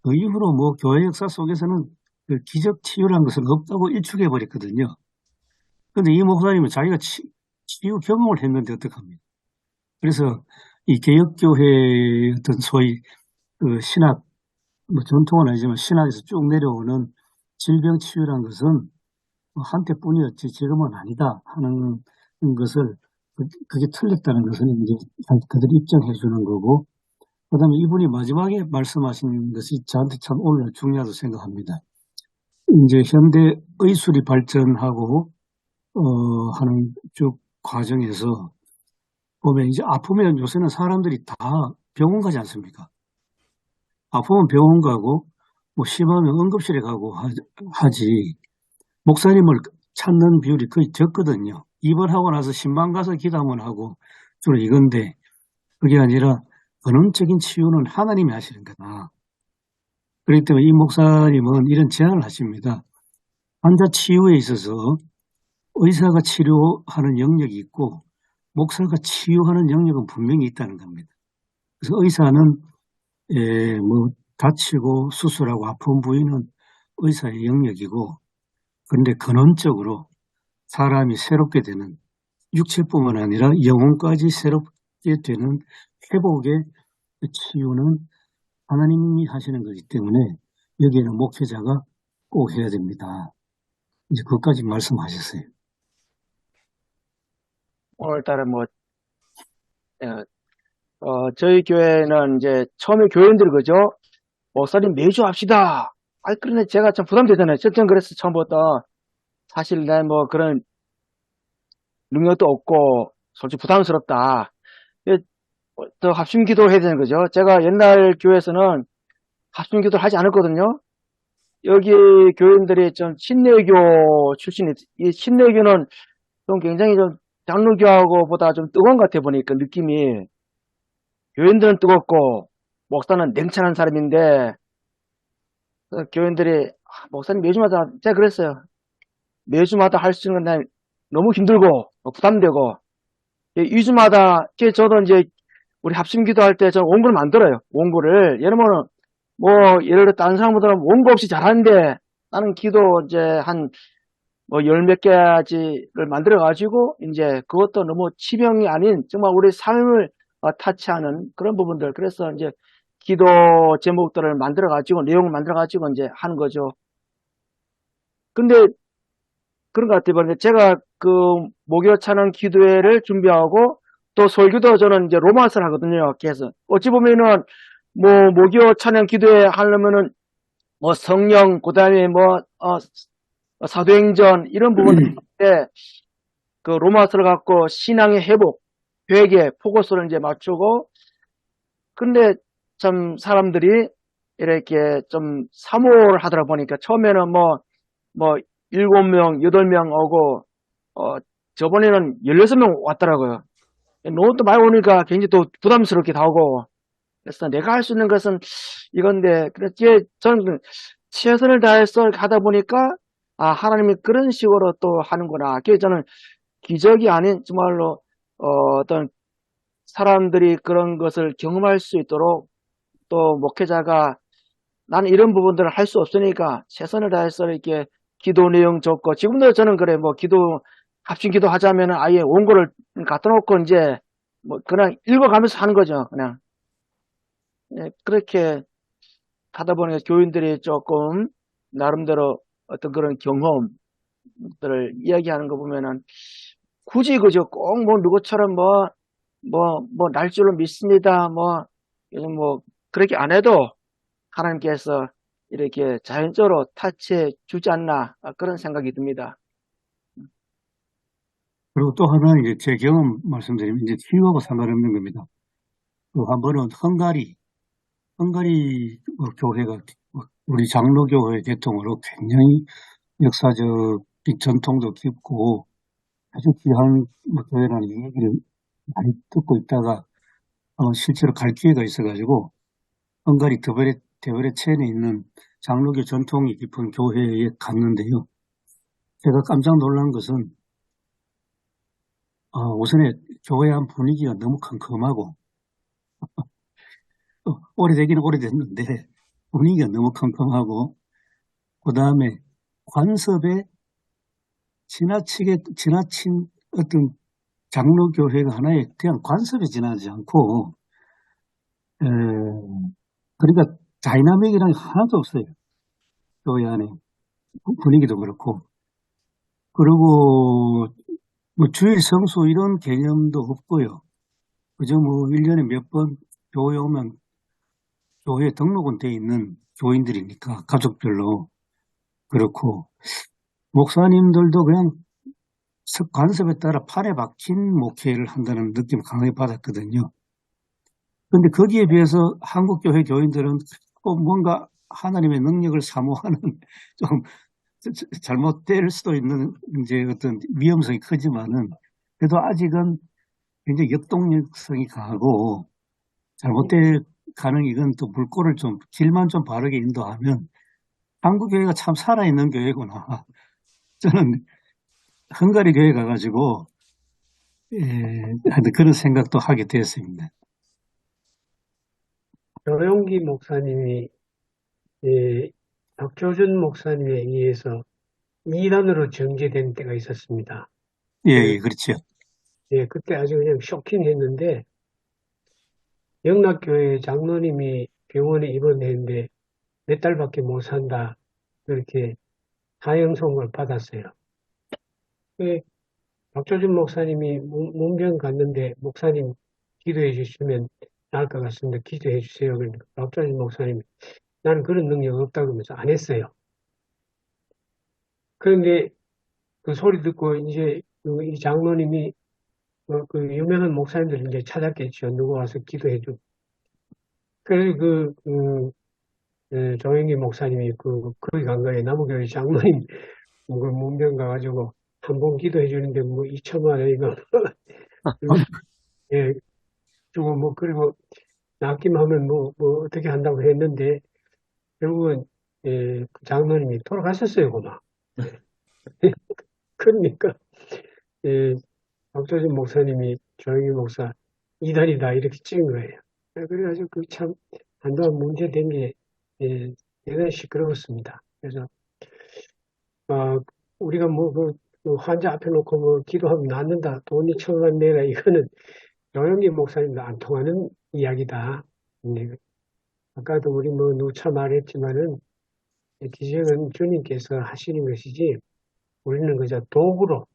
그 이후로 뭐 교회 역사 속에서는 그 기적치유란 것은 없다고 일축해버렸거든요. 그런데 이 목사님은 자기가 치유 경험을 했는데 어떡합니까? 그래서 이 개혁교회의 어떤 소위 그 신학, 뭐 전통은 아니지만 신학에서 쭉 내려오는 질병치유란 것은 한때뿐이었지 지금은 아니다 하는 것을 그게 틀렸다는 것은 이제 그들이 입증해 주는 거고, 그 다음에 이분이 마지막에 말씀하신 것이 저한테 참 오늘 중요하다고 생각합니다. 이제 현대 의술이 발전하고 하는 쭉 과정에서 보면 이제 아프면 요새는 사람들이 다 병원 가지 않습니까? 아프면 병원 가고 뭐 심하면 응급실에 가고 하지 목사님을 찾는 비율이 거의 적거든요. 입원하고 나서 신방 가서 기도 한번 하고 주로 이건데, 그게 아니라 근원적인 치유는 하나님이 하시는 거다. 그렇기 때문에 이 목사님은 이런 제안을 하십니다. 환자 치유에 있어서 의사가 치료하는 영역이 있고 목사가 치유하는 영역은 분명히 있다는 겁니다. 그래서 의사는 뭐 다치고 수술하고 아픈 부위는 의사의 영역이고, 그런데 근원적으로 사람이 새롭게 되는, 육체뿐만 아니라 영혼까지 새롭게 되는 회복의 치유는 하나님이 하시는 거기 때문에 여기에는 목회자가 꼭 해야 됩니다. 이제 그것까지 말씀하셨어요. 오늘따라 뭐, 저희 교회는 이제 처음에 교인들이 그죠? 목사님 매주 합시다. 그런데 제가 참 부담되잖아요. 저는 그래서 처음부터 사실 내 뭐 그런 능력도 없고 솔직히 부담스럽다. 또 합심기도 해야 되는 거죠. 제가 옛날 교회에서는 합심기도를 하지 않았거든요. 여기 교인들이 좀 신내교 출신이, 이 신내교는 좀 굉장히 좀 장로교하고 보다 좀 뜨거운 것 같아 보니까 느낌이. 교인들은 뜨겁고 목사는 냉철한 사람인데, 교인들이 목사님 매주마다, 제가 그랬어요. 매주마다 할 수 있는 건 너무 힘들고 부담되고, 2주마다 저도 이제 우리 합심기도 할 때 저 원고를 만들어요. 원고를. 예를 들면 뭐 예를 들어 다른 사람보다는 원고 없이 잘하는데 나는 기도 이제 한 뭐 열 몇 가지를 만들어 가지고 이제 그것도 너무 치명이 아닌 정말 우리 삶을 타치하는 그런 부분들. 그래서 이제 기도 제목들을 만들어 가지고 내용을 만들어 가지고 이제 하는 거죠. 근데 그런 것 같아요. 제가 그 목요 찬양 기도회를 준비하고 또 설교도 저는 이제 로마서를 하거든요. 그래서 어찌 보면은 뭐 목요 찬양 기도회 하려면은 뭐 성령, 그다음에 뭐 사도행전 이런 부분들인데 그 로마서를 갖고 신앙의 회복, 회개, 포커스를 이제 맞추고, 근데 참 사람들이 이렇게 좀 사모를 하더라 보니까 처음에는 뭐 7명, 8명 오고 저번에는 16명 왔더라고요. 너무 또 많이 오니까 굉장히 또 부담스럽기도 하고, 그래서 내가 할 수 있는 것은 이건데, 그래서 저는 최선을 다해서 하다 보니까 하나님이 그런 식으로 또 하는구나. 그래서 저는 기적이 아닌 정말로 어떤 사람들이 그런 것을 경험할 수 있도록, 또 목회자가 나는 이런 부분들을 할 수 없으니까 최선을 다해서 이렇게 기도 내용 적고, 지금도 저는 그래, 뭐 합심 기도 하자면 아예 원고를 갖다 놓고 이제 뭐 그냥 읽어가면서 하는 거죠. 그냥. 그렇게 하다 보니까 교인들이 조금 나름대로 어떤 그런 경험들을 이야기하는 거 보면은 굳이 그죠, 꼭 뭐 누구처럼 날 줄로 믿습니다. 요즘 그렇게 안 해도 하나님께서 이렇게 자연적으로 타치해 주지 않나, 그런 생각이 듭니다. 그리고 또 하나는 이제 제 경험 말씀드리면 이제 치유하고 상관없는 겁니다. 또 한 번은 헝가리 교회가 우리 장로교회 대통으로 굉장히 역사적인 전통도 깊고 아주 귀한 교회라는 얘기를 많이 듣고 있다가 실제로 갈 기회가 있어가지고 헝가리 드베레첸에 있는 장로교 전통이 깊은 교회에 갔는데요. 제가 깜짝 놀란 것은 우선에 교회 안 분위기가 너무 컴컴하고 오래되기는 오래됐는데 분위기가 너무 컴컴하고 그 다음에 관습에 지나친 어떤 장로교회가 하나의 그냥 관습에 지나지 않고 그러니까 다이나믹이라는 게 하나도 없어요. 교회 안에 분위기도 그렇고 그리고 뭐 주일 성수 이런 개념도 없고요. 그저 뭐 1년에 몇 번 교회 오면 교회에 등록은 돼 있는 교인들이니까 가족별로 그렇고 목사님들도 그냥 관습에 따라 판에 박힌 목회를 한다는 느낌을 강하게 받았거든요. 그런데 거기에 비해서 한국교회 교인들은 꼭 뭔가 하나님의 능력을 사모하는 좀 잘못될 수도 있는 이제 어떤 위험성이 크지만은 그래도 아직은 굉장히 역동성이 강하고 잘못될 가능 이건 또 물꼬를 좀 길만 좀 바르게 인도하면 한국 교회가 참 살아있는 교회구나. 저는 헝가리 교회 가가지고 하여튼 그런 생각도 하게 되었습니다. 조용기 목사님이 박조준 목사님에 의해서 이단으로 정죄된 때가 있었습니다. 예, 그렇죠. 그때 아주 그냥 쇼킹했는데 영락교회 장로님이 병원에 입원했는데 몇 달밖에 못 산다 그렇게 사형선고를 받았어요. 박조준 목사님이 문병 갔는데 목사님 기도해 주시면 나을 것 같습니다. 기도해 주세요. 그러니까 박조준 목사님이 나는 그런 능력 없다고 그러면서 안 했어요. 그런데 그 소리 듣고 이제 이 장로님이 그 유명한 목사님들 이제 찾았겠죠. 누구 와서 기도해 줘. 그래서 조영기 목사님이 거기 간 거예요. 남부교회 장로님 문병 가가지고 한 번 기도해 주는데 뭐 2천만 원이가 예, 주고 뭐 그리고 낫기만 하면 뭐 어떻게 한다고 했는데 결국은 그 장로님이 돌아가셨어요, 고마. 그러니까 박조준 목사님이 조영기 목사 이단이다 이렇게 찍은 거예요. 그래가지고 그 참 한동안 문제된 게 대단히 시끄러웠습니다. 그래서 우리가 그 환자 앞에 놓고 뭐 기도하면 낫는다, 돈 2천만 내라 이거는 조영기 목사님도 안 통하는 이야기다. 아까도 우리 뭐 누차 말했지만은 기적은 주님께서 하시는 것이지 우리는 그저 도구로.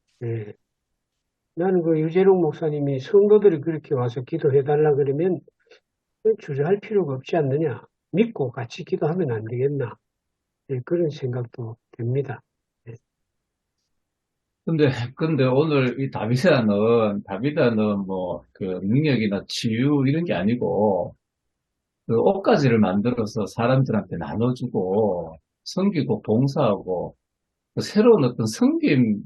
나는 그 유재룡 목사님이 성도들이 그렇게 와서 기도해달라 그러면 주저할 필요가 없지 않느냐. 믿고 같이 기도하면 안 되겠나. 그런 생각도 듭니다. 근데 오늘 이 다비다는 뭐, 그 능력이나 치유 이런 게 아니고, 그 옷가지를 만들어서 사람들한테 나눠주고, 섬기고, 봉사하고, 그 새로운 어떤 섬김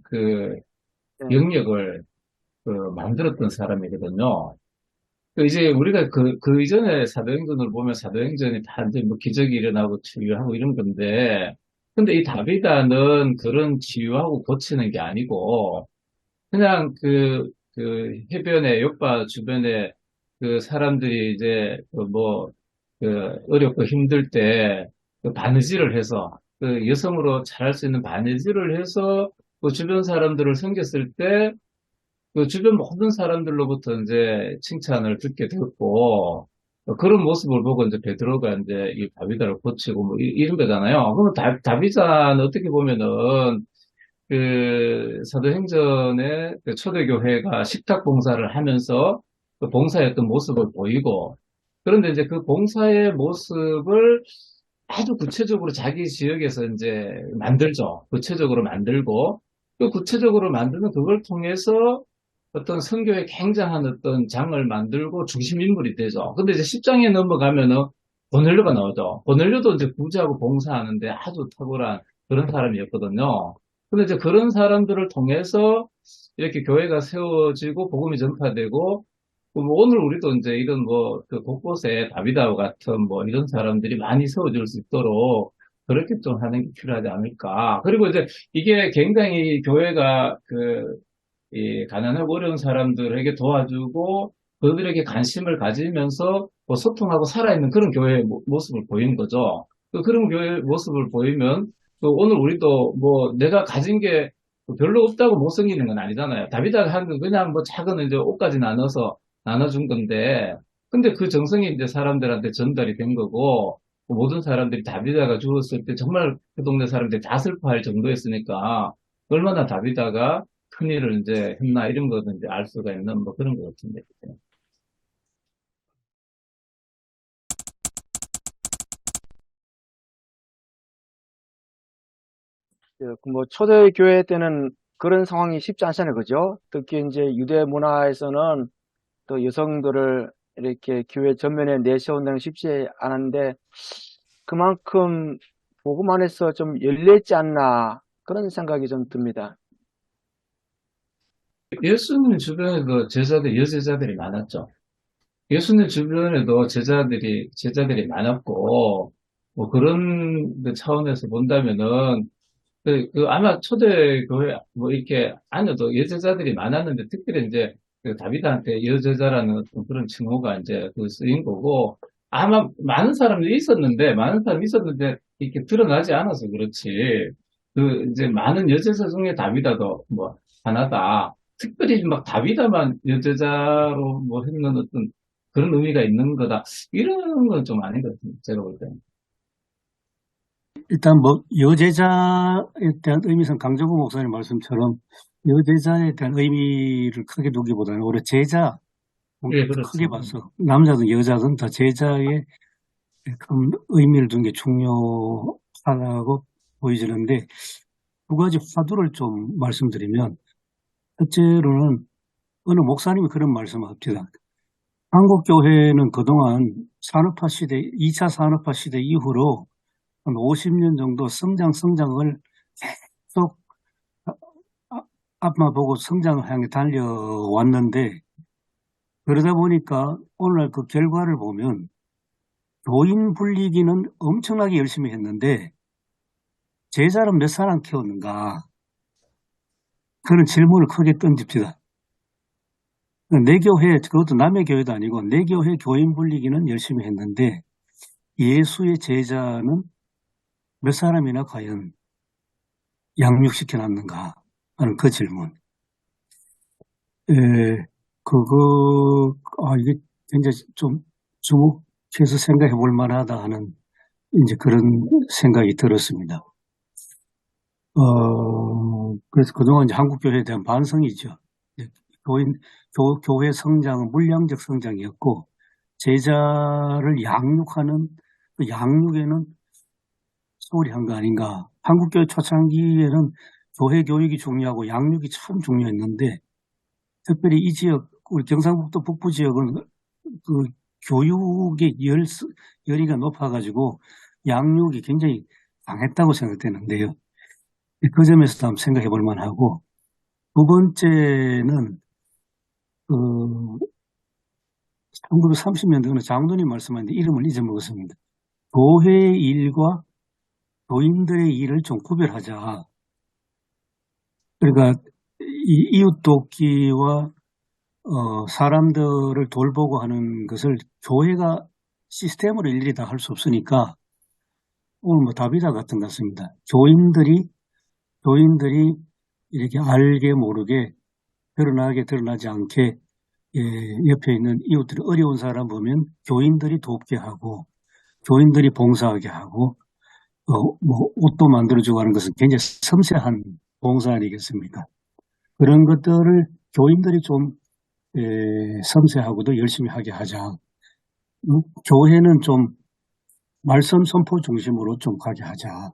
영역을 만들었던 사람이거든요. 이제 우리가 그 이전에 사도행전을 보면 사도행전이 다 이제 뭐 기적이 일어나고 치유하고 이런 건데, 근데 이 다비다는 그런 치유하고 고치는 게 아니고, 그냥 해변에, 요파 주변에 그 사람들이 이제 어렵고 힘들 때 바느질을 해서, 여성으로 잘할 수 있는 바느질을 해서 그 주변 사람들을 섬겼을 때, 그 주변 모든 사람들로부터 이제 칭찬을 듣게 됐고, 그런 모습을 보고 이제 베드로가 이제 이 다비다를 고치고 뭐 이런 거잖아요. 그러면 다비다는 어떻게 보면은 사도행전의 그 초대교회가 식탁 봉사를 하면서 그 봉사의 어떤 모습을 보이고, 그런데 이제 그 봉사의 모습을 아주 구체적으로 자기 지역에서 이제 만들죠. 구체적으로 만들고, 그 구체적으로 만드는 그걸 통해서 어떤 선교의 굉장한 어떤 장을 만들고 중심 인물이 되죠. 근데 이제 10장에 넘어가면은 고넬료가 나오죠. 고넬료도 이제 구제하고 봉사하는데 아주 탁월한 그런 사람이었거든요. 근데 이제 그런 사람들을 통해서 이렇게 교회가 세워지고 복음이 전파되고, 오늘 우리도 이제 이런 곳곳에 다비다와 같은 뭐 이런 사람들이 많이 세워질 수 있도록 그렇게 좀 하는 게 필요하지 않을까. 그리고 이제 이게 굉장히 교회가 이 가난하고 어려운 사람들에게 도와주고 그들에게 관심을 가지면서 뭐 소통하고 살아있는 그런 교회의 모습을 보이는 거죠. 그런 교회 모습을 보이면 또 오늘 우리도 뭐 내가 가진 게 별로 없다고 못생기는 건 아니잖아요. 다비다가 한 건 그냥 뭐 작은 이제 옷까지 나눠준 건데 근데 그 정성이 이제 사람들한테 전달이 된 거고 모든 사람들이 다비다가 죽었을 때 정말 그 동네 사람들이 다 슬퍼할 정도였으니까 얼마나 다비다가 큰일을 이제 했나 이런 거는 이제 알 수가 있는 뭐 그런 것 같은데. 뭐 초대교회 때는 그런 상황이 쉽지 않잖아요. 그죠? 특히 이제 유대 문화에서는 또 여성들을 이렇게 교회 전면에 내세운다는 건 쉽지 않은데 그만큼 복음 안에서 좀 열렸지 않나 그런 생각이 좀 듭니다. 예수님 주변에도 여제자들이 많았죠. 예수님 주변에도 제자들이 많았고, 뭐 그런 그 차원에서 본다면은, 아마 초대교회, 뭐 이렇게 안에도 여제자들이 많았는데, 특별히 이제 그 다비드한테 여제자라는 어떤 그런 칭호가 이제 쓰인 거고, 아마 많은 사람이 있었는데, 이렇게 드러나지 않아서 그렇지. 이제 많은 여제자 중에 다비다도 뭐 하나다. 특별히 막 다비다만 여제자로 뭐 했는 어떤 그런 의미가 있는 거다. 이런 건 좀 아닌 것 같아요. 제가 볼 때는. 일단 뭐 여제자에 대한 의미상 강정구 목사님 말씀처럼 여제자에 대한 의미를 크게 두기보다는 오히려 제자 예, 크게 그렇죠. 봐서 남자든 여자든 다 제자의 큰 의미를 둔 게 중요하다고 보여지는데 두 가지 화두를 좀 말씀드리면 첫째로는 어느 목사님이 그런 말씀을 합니다. 한국 교회는 그동안 산업화 시대, 2차 산업화 시대 이후로 한 50년 정도 성장을 계속 앞만 보고 성장을 향해 달려왔는데 그러다 보니까 오늘날 그 결과를 보면 교인 불리기는 엄청나게 열심히 했는데 제자는 몇 사람 키웠는가 그런 질문을 크게 던집시다. 내 교회, 그것도 남의 교회도 아니고 내 교회 교인 불리기는 열심히 했는데 예수의 제자는 몇 사람이나 과연 양육시켜놨는가 하는 그 질문. 이게 굉장히 좀 주목해서 생각해 볼 만하다 하는 이제 그런 생각이 들었습니다. 그래서 그동안 이제 한국교회에 대한 반성이죠. 교회 성장은 물량적 성장이었고, 제자를 양육하는, 그 양육에는 소홀히 한 거 아닌가. 한국교회 초창기에는 교회 교육이 중요하고 양육이 참 중요했는데, 특별히 이 지역, 우리 경상북도 북부 지역은 그 교육의 열의가 높아가지고 양육이 굉장히 강했다고 생각되는데요. 그 점에서도 한번 생각해 볼 만하고, 두 번째는, 1930년대 어느 장로님 말씀하는데 이름을 잊어먹었습니다. 교회의 일과 교인들의 일을 좀 구별하자. 그러니까 이웃 돕기와 사람들을 돌보고 하는 것을 교회가 시스템으로 일일이 다 할 수 없으니까 오늘 뭐 다비다 같은 것 같습니다. 교인들이 이렇게 알게 모르게 드러나지 않게 옆에 있는 이웃들이 어려운 사람 보면 교인들이 돕게 하고 교인들이 봉사하게 하고 뭐 옷도 만들어주고 하는 것은 굉장히 섬세한 봉사 아니겠습니까? 그런 것들을 교인들이 좀 섬세하고도 열심히 하게 하자. 교회는 좀 말씀 선포 중심으로 좀 가게 하자.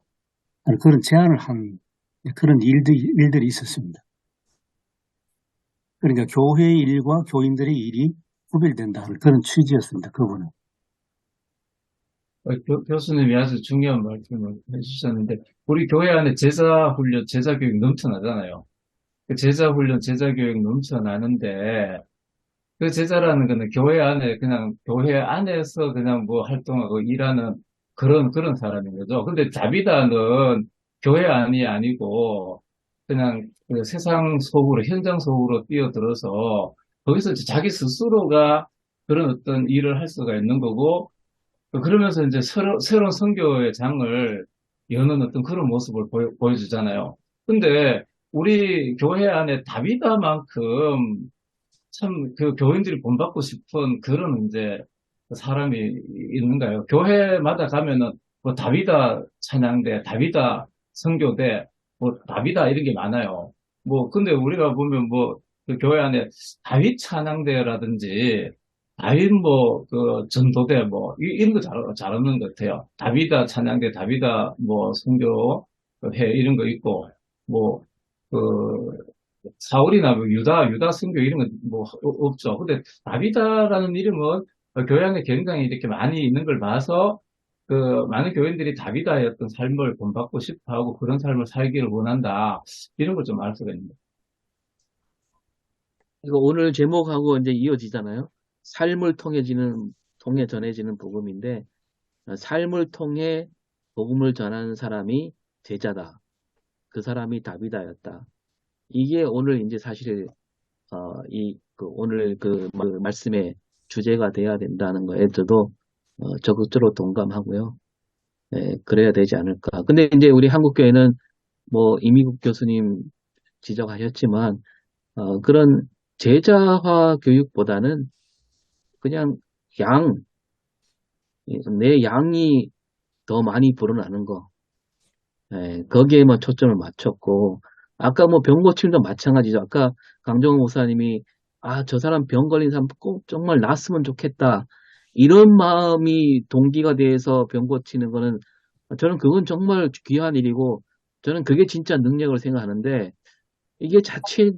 그런 제안을 한 그런 일들이 있었습니다. 그러니까 교회의 일과 교인들의 일이 구별된다는 그런 취지였습니다. 그분은. 교수님이 아주 중요한 말씀을 해주셨는데, 우리 교회 안에 제자 훈련, 제자 교육 넘쳐나잖아요. 그 제자 훈련, 제자 교육 넘쳐나는데, 그 제자라는 거는 교회 안에서 그냥 뭐 활동하고 일하는 그런 사람인 거죠. 근데 다비다는 교회 안이 아니고 그냥 그 세상 속으로, 현장 속으로 뛰어들어서 거기서 이제 자기 스스로가 그런 어떤 일을 할 수가 있는 거고, 그러면서 이제 새로운 선교의 장을 여는 어떤 그런 모습을 보여주잖아요. 근데 우리 교회 안에 다비다만큼 참 그 교인들이 본받고 싶은 그런 이제 사람이 있는가요? 교회마다 가면은 뭐 다비다 찬양대, 다비다 선교대, 뭐 다비다 이런 게 많아요. 뭐 근데 우리가 보면 뭐 그 교회 안에 다윗 찬양대라든지 다윗 뭐 그 전도대 뭐 이런 거 잘 없는 것 같아요. 다비다 찬양대, 다비다 뭐 선교회 이런 거 있고 뭐그 사울이나 뭐 유다 선교 이런 건 뭐 없죠. 근데 다비다라는 이름은 교회 안에 굉장히 이렇게 많이 있는 걸 봐서 그 많은 교인들이 다비다의 어떤 삶을 본받고 싶어하고 그런 삶을 살기를 원한다. 이런 걸 좀 알 수가 있는 이거 오늘 제목하고 이제 이어지잖아요. 삶을 통해 전해지는 복음인데, 삶을 통해 복음을 전하는 사람이 제자다. 그 사람이 다비다였다. 이게 오늘 이제 사실 오늘 그 말씀의 주제가 돼야 된다는 거에 저도 적극적으로 동감하고요. 네, 그래야 되지 않을까. 근데 이제 우리 한국교회는 뭐 이미국 교수님 지적하셨지만 그런 제자화 교육보다는 그냥 내 양이 더 많이 불어나는 거. 예, 거기에만 초점을 맞췄고, 아까 뭐 병 고침도 마찬가지죠. 아까 강정호 목사님이, 저 사람 병 걸린 사람 꼭 정말 낫으면 좋겠다. 이런 마음이 동기가 돼서 병 고치는 거는, 저는 그건 정말 귀한 일이고, 저는 그게 진짜 능력을 생각하는데, 이게 자칫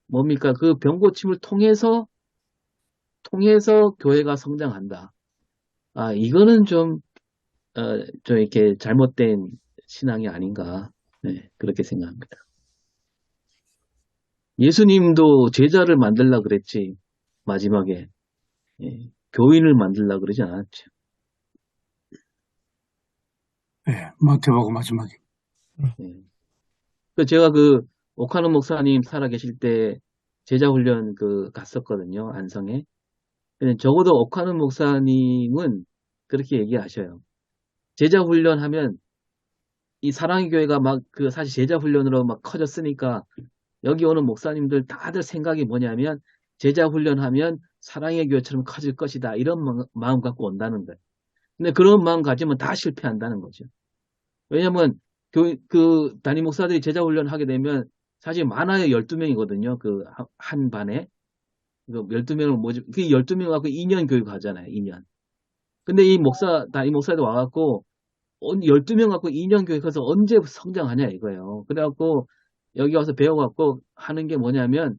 뭡니까? 그 병 고침을 통해서 교회가 성장한다. 이거는 좀 이렇게 잘못된 신앙이 아닌가. 네, 그렇게 생각합니다. 예수님도 제자를 만들라 그랬지, 마지막에. 예, 교인을 만들라 그러지 않았죠. 네, 마태복음 마지막에. 예. 제가 오카노 목사님 살아계실 때 제자 훈련 갔었거든요, 안성에. 근데 적어도 오카노 목사님은 그렇게 얘기하셔요. 제자 훈련하면 이 사랑의 교회가 사실 제자 훈련으로 막 커졌으니까 여기 오는 목사님들 다들 생각이 뭐냐면 제자 훈련하면 사랑의 교회처럼 커질 것이다. 이런 마음 갖고 온다는 거예요. 근데 그런 마음 가지면 다 실패한다는 거죠. 왜냐면 담임 목사들이 제자 훈련 하게 되면 사실 많아야 12명이거든요. 한 반에. 12명을 그 12명 갖고 2년 교육 하잖아요. 2년. 근데 담임 목사들 와갖고 12명 갖고 2년 교육해서 언제 성장하냐 이거예요. 그래갖고 여기 와서 배워갖고 하는 게 뭐냐면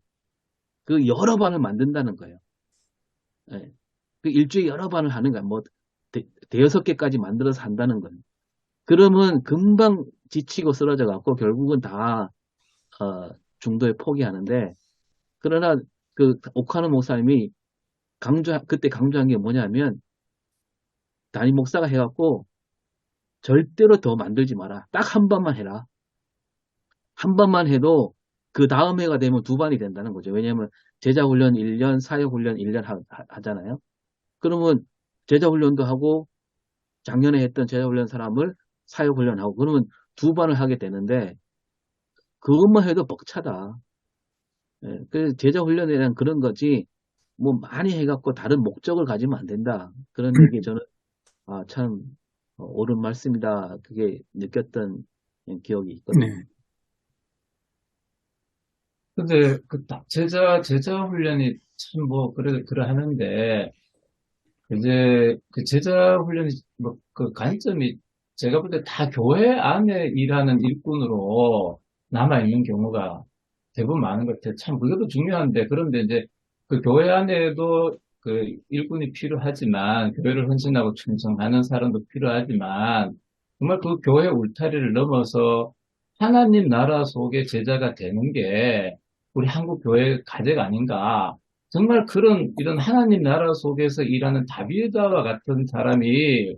여러 반을 만든다는 거예요. 예. 일주일에 여러 반을 하는 거야. 뭐 대여섯 개까지 만들어서 한다는 거예요. 그러면 금방 지치고 쓰러져 갖고 결국은 다 중도에 포기하는데, 그러나 오카노 목사님이 그때 강조한 게 뭐냐면 담임 목사가 해갖고 절대로 더 만들지 마라. 딱 한 반만 해라. 한 반만 해도 그 다음 해가 되면 두 반이 된다는 거죠. 왜냐하면 제자훈련 1년, 사역훈련 1년 하잖아요. 그러면 제자훈련도 하고 작년에 했던 제자훈련 사람을 사역훈련하고 그러면 두 반을 하게 되는데 그것만 해도 벅차다. 예, 그래서 제자훈련에 대한 그런 거지 뭐 많이 해갖고 다른 목적을 가지면 안 된다. 그런 얘기 저는 참 옳은 말씀이다. 그게 느꼈던 기억이 있거든요. 네. 근데 제자 훈련이 참 뭐 그러하는데 이제 그 제자 훈련이 뭐 그 관점이 제가 볼 때 다 교회 안에 일하는 일꾼으로 남아 있는 경우가 대부분 많은 것 같아요. 참 그것도 중요한데 그런데 이제 그 교회 안에도 그 일꾼이 필요하지만 교회를 헌신하고 충성하는 사람도 필요하지만 정말 그 교회 울타리를 넘어서 하나님 나라 속의 제자가 되는 게 우리 한국 교회의 과제가 아닌가. 정말 이런 하나님 나라 속에서 일하는 다비드와 같은 사람이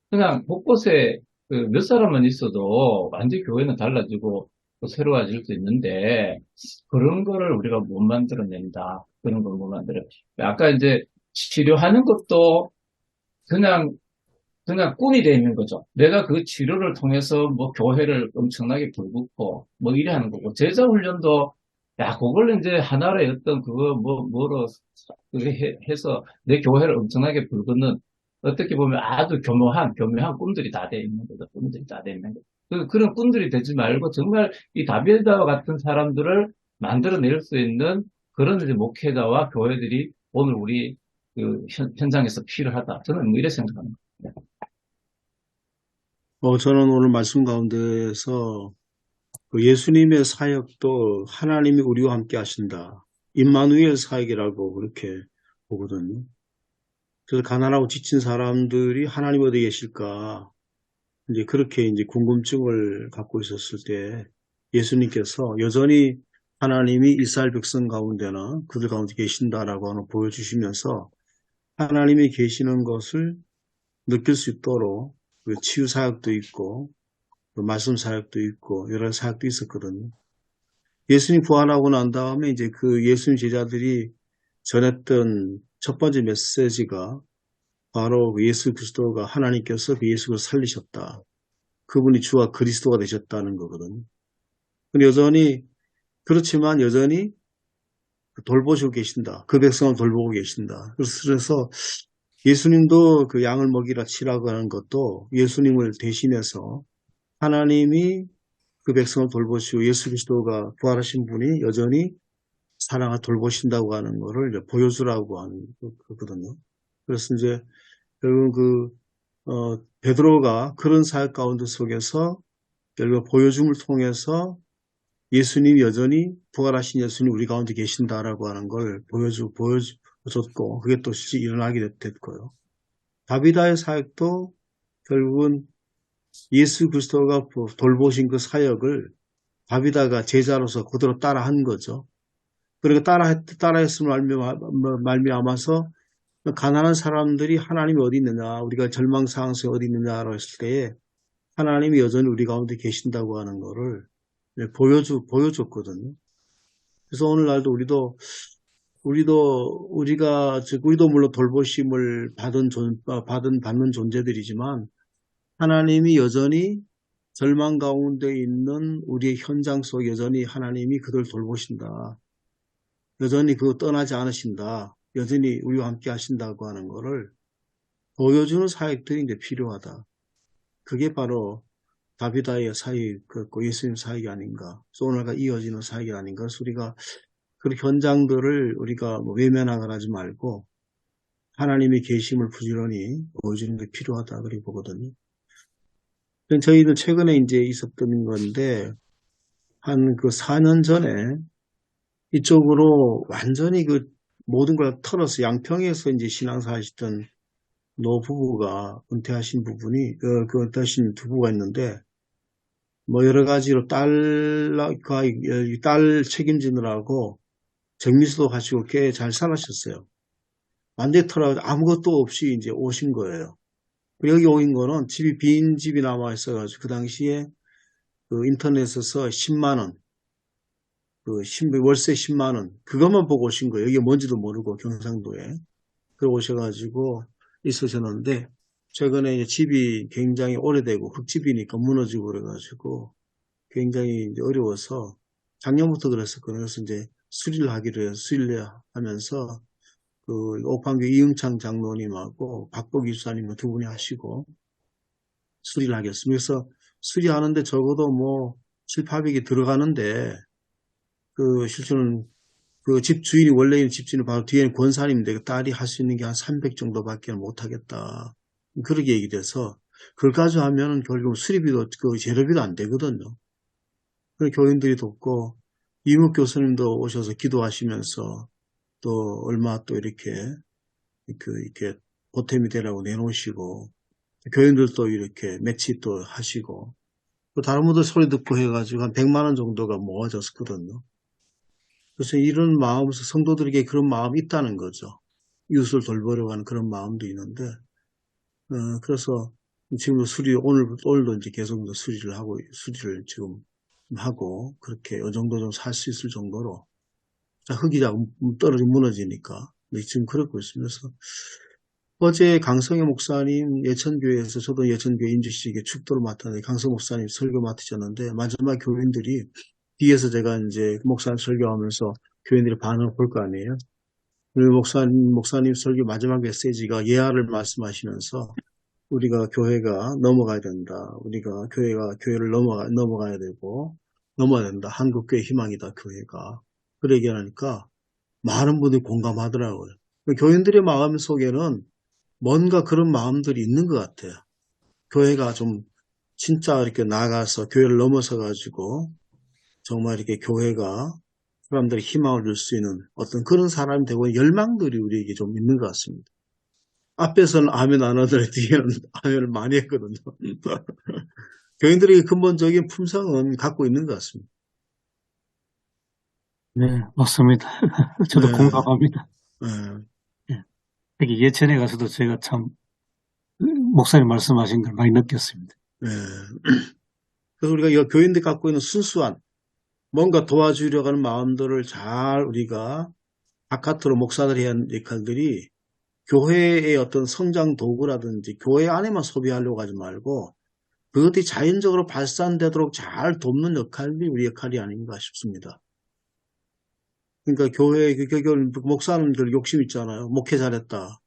그냥 곳곳에 그 몇 사람만 있어도 완전히 교회는 달라지고 또 새로워질 수 있는데 그런 거를 우리가 못 만들어낸다. 그런 걸 못 만들어. 아까 이제 치료하는 것도 그냥 꿈이 돼 있는 거죠. 내가 그 치료를 통해서 뭐 교회를 엄청나게 불붙고 뭐 이래 하는 거고 제자 훈련도 야 그걸 이제 하나의 어떤 그거 뭐로 해서 내 교회를 엄청나게 불붙는 어떻게 보면 아주 교묘한 꿈들이 다 돼 있는 거죠. 꿈들이 다 돼 있는 거죠. 그런 꿈들이 되지 말고 정말 이 다비드와 같은 사람들을 만들어낼 수 있는 그런 이제 목회자와 교회들이 오늘 우리 그 현장에서 필요하다. 저는 뭐 이래 생각합니다. 저는 오늘 말씀 가운데서 그 예수님의 사역도 하나님이 우리와 함께 하신다. 임마누엘 사역이라고 그렇게 보거든요. 그래서 가난하고 지친 사람들이 하나님 어디 계실까? 이제 그렇게 이제 궁금증을 갖고 있었을 때 예수님께서 여전히 하나님이 이스라엘 백성 가운데나 그들 가운데 계신다라고 하는 보여주시면서 하나님이 계시는 것을 느낄 수 있도록 그 치유 사역도 있고 또 말씀 사역도 있고 여러 사역도 있었거든요. 예수님 부활하고 난 다음에 이제 그 예수님 제자들이 전했던 첫 번째 메시지가 바로 그 예수 그리스도가 하나님께서 그 예수를 살리셨다. 그분이 주와 그리스도가 되셨다는 거거든요. 근데 그렇지만 여전히 돌보시고 계신다. 그 백성을 돌보고 계신다. 그래서 예수님도 그 양을 먹이라 치라고 하는 것도 예수님을 대신해서 하나님이 그 백성을 돌보시고 예수 그리스도가 부활하신 분이 여전히 사랑을 돌보신다고 하는 것을 이제 보여주라고 하는 거거든요. 그래서 이제 결국 베드로가 그런 사역 가운데 속에서 결국 보여줌을 통해서 예수님이 여전히 부활하신 예수님이 우리 가운데 계신다라고 하는 걸 보여줬고 그게 또 실제 일어나게 됐고요. 다비다의 사역도 결국은 예수 그리스도가 돌보신 그 사역을 다비다가 제자로서 그대로 따라한 거죠. 그러니까 따라했음을 말미암아서 가난한 사람들이 하나님이 어디 있느냐, 우리가 절망 상황 속에 어디 있느냐라고 했을 때에 하나님이 여전히 우리 가운데 계신다고 하는 거를 보여줬거든요. 그래서 오늘날도 우리도 물론 돌보심을 받는 존재들이지만 하나님이 여전히 절망 가운데 있는 우리의 현장 속에 여전히 하나님이 그들 돌보신다. 여전히 그거 떠나지 않으신다. 여전히 우리와 함께 하신다고 하는 것을 보여주는 사역들이 이제 필요하다. 그게 바로 다비다의 사역이었고 예수님 사역이 아닌가. 그래서 오늘과 이어지는 사역이 아닌가. 그래서 우리가 그 현장들을 우리가 외면하거나 하지 말고 하나님의 계심을 부지런히 보여주는 게 필요하다. 그렇게 보거든요. 저희는 최근에 이제 있었던 건데 한 그 4년 전에 이쪽으로 완전히 그 모든 걸 털어서 양평에서 이제 신앙사 하시던 노부부가 은퇴하신 그 은퇴하신 부부가 있는데 뭐 여러 가지로 딸 책임지느라고 정미수도 하시고 꽤 잘 살아셨어요. 완전히 털어가지고 아무것도 없이 이제 오신 거예요. 여기 오신 거는 빈 집이 남아 있어가지고 그 당시에 그 인터넷에서 10만 원, 월세 10만 원 그것만 보고 오신 거예요. 이게 뭔지도 모르고 경상도에. 그러고 오셔가지고 있으셨는데 최근에 이제 집이 굉장히 오래되고 흙집이니까 무너지고 그래가지고 굉장히 이제 어려워서 작년부터 그랬었거든요. 그래서 이제 수리를 하면서 그 옥판교 이응창 장로님하고 박복희 주사님 두 분이 하시고 수리를 하겠습니다. 그래서 수리하는데 적어도 뭐 7, 800이 들어가는데 실제로는 그 집주인이 원래 집주인이 바로 뒤에는 권사님인데 그 딸이 할 수 있는 게 한 300 정도밖에 못하겠다. 그렇게 얘기돼서 그걸 가지고 하면은 결국 수리비도 재료비도 안 되거든요. 그래서 교인들이 돕고 이묵 교수님도 오셔서 기도하시면서 또 얼마 또 이렇게 보탬이 되라고 내놓으시고 교인들도 이렇게 매치 또 하시고 또 다른 분들 소리 듣고 해가지고 한 100만 원 정도가 모아졌거든요. 그래서 이런 마음에서 성도들에게 그런 마음이 있다는 거죠. 이웃을 돌보려고 하는 그런 마음도 있는데 그래서 지금 오늘도 이제 계속 수리를 지금 하고, 그렇게 이 정도 좀 살 수 있을 정도로, 흙이 자꾸 무너지니까. 근데 지금 그러고 있으면서, 어제 강성현 목사님 예천교회에서, 저도 예천교회 인주시에 축도를 맡았는데, 강성 목사님 설교 맡으셨는데, 마지막 교인들이, 뒤에서 제가 이제 목사님 설교하면서 교인들의 반응을 볼 거 아니에요? 그 목사님 설교 마지막 메시지가 예화를 말씀하시면서, 우리가 교회가 넘어가야 된다. 우리가 교회를 넘어가야 되고, 넘어야 된다. 한국교회 희망이다, 교회가. 그렇게 얘기하니까 많은 분들이 공감하더라고요. 교인들의 마음 속에는 뭔가 그런 마음들이 있는 것 같아요. 교회가 좀 진짜 이렇게 나가서 교회를 넘어서 가지고 정말 이렇게 교회가 사람들이 희망을 줄 수 있는 어떤 그런 사람이 되고 열망들이 우리에게 좀 있는 것 같습니다. 앞에서는 아멘 안 하더니 뒤에는 아멘을 많이 했거든요. 교인들의 근본적인 품성은 갖고 있는 것 같습니다. 네, 맞습니다. 저도 네, 공감합니다. 네, 예. 특히 예천에 가서도 제가 참 목사님 말씀하신 걸 많이 느꼈습니다. 네. 그래서 우리가 이 교인들이 갖고 있는 순수한 뭔가 도와주려고 하는 마음들을 잘 우리가 바깥으로 목사들이 하는 역할들이 교회의 어떤 성장 도구라든지 교회 안에만 소비하려고 하지 말고 그것이 자연적으로 발산되도록 잘 돕는 역할이 우리 역할이 아닌가 싶습니다. 그러니까 목사님들 욕심 있잖아요. 목회 잘했다.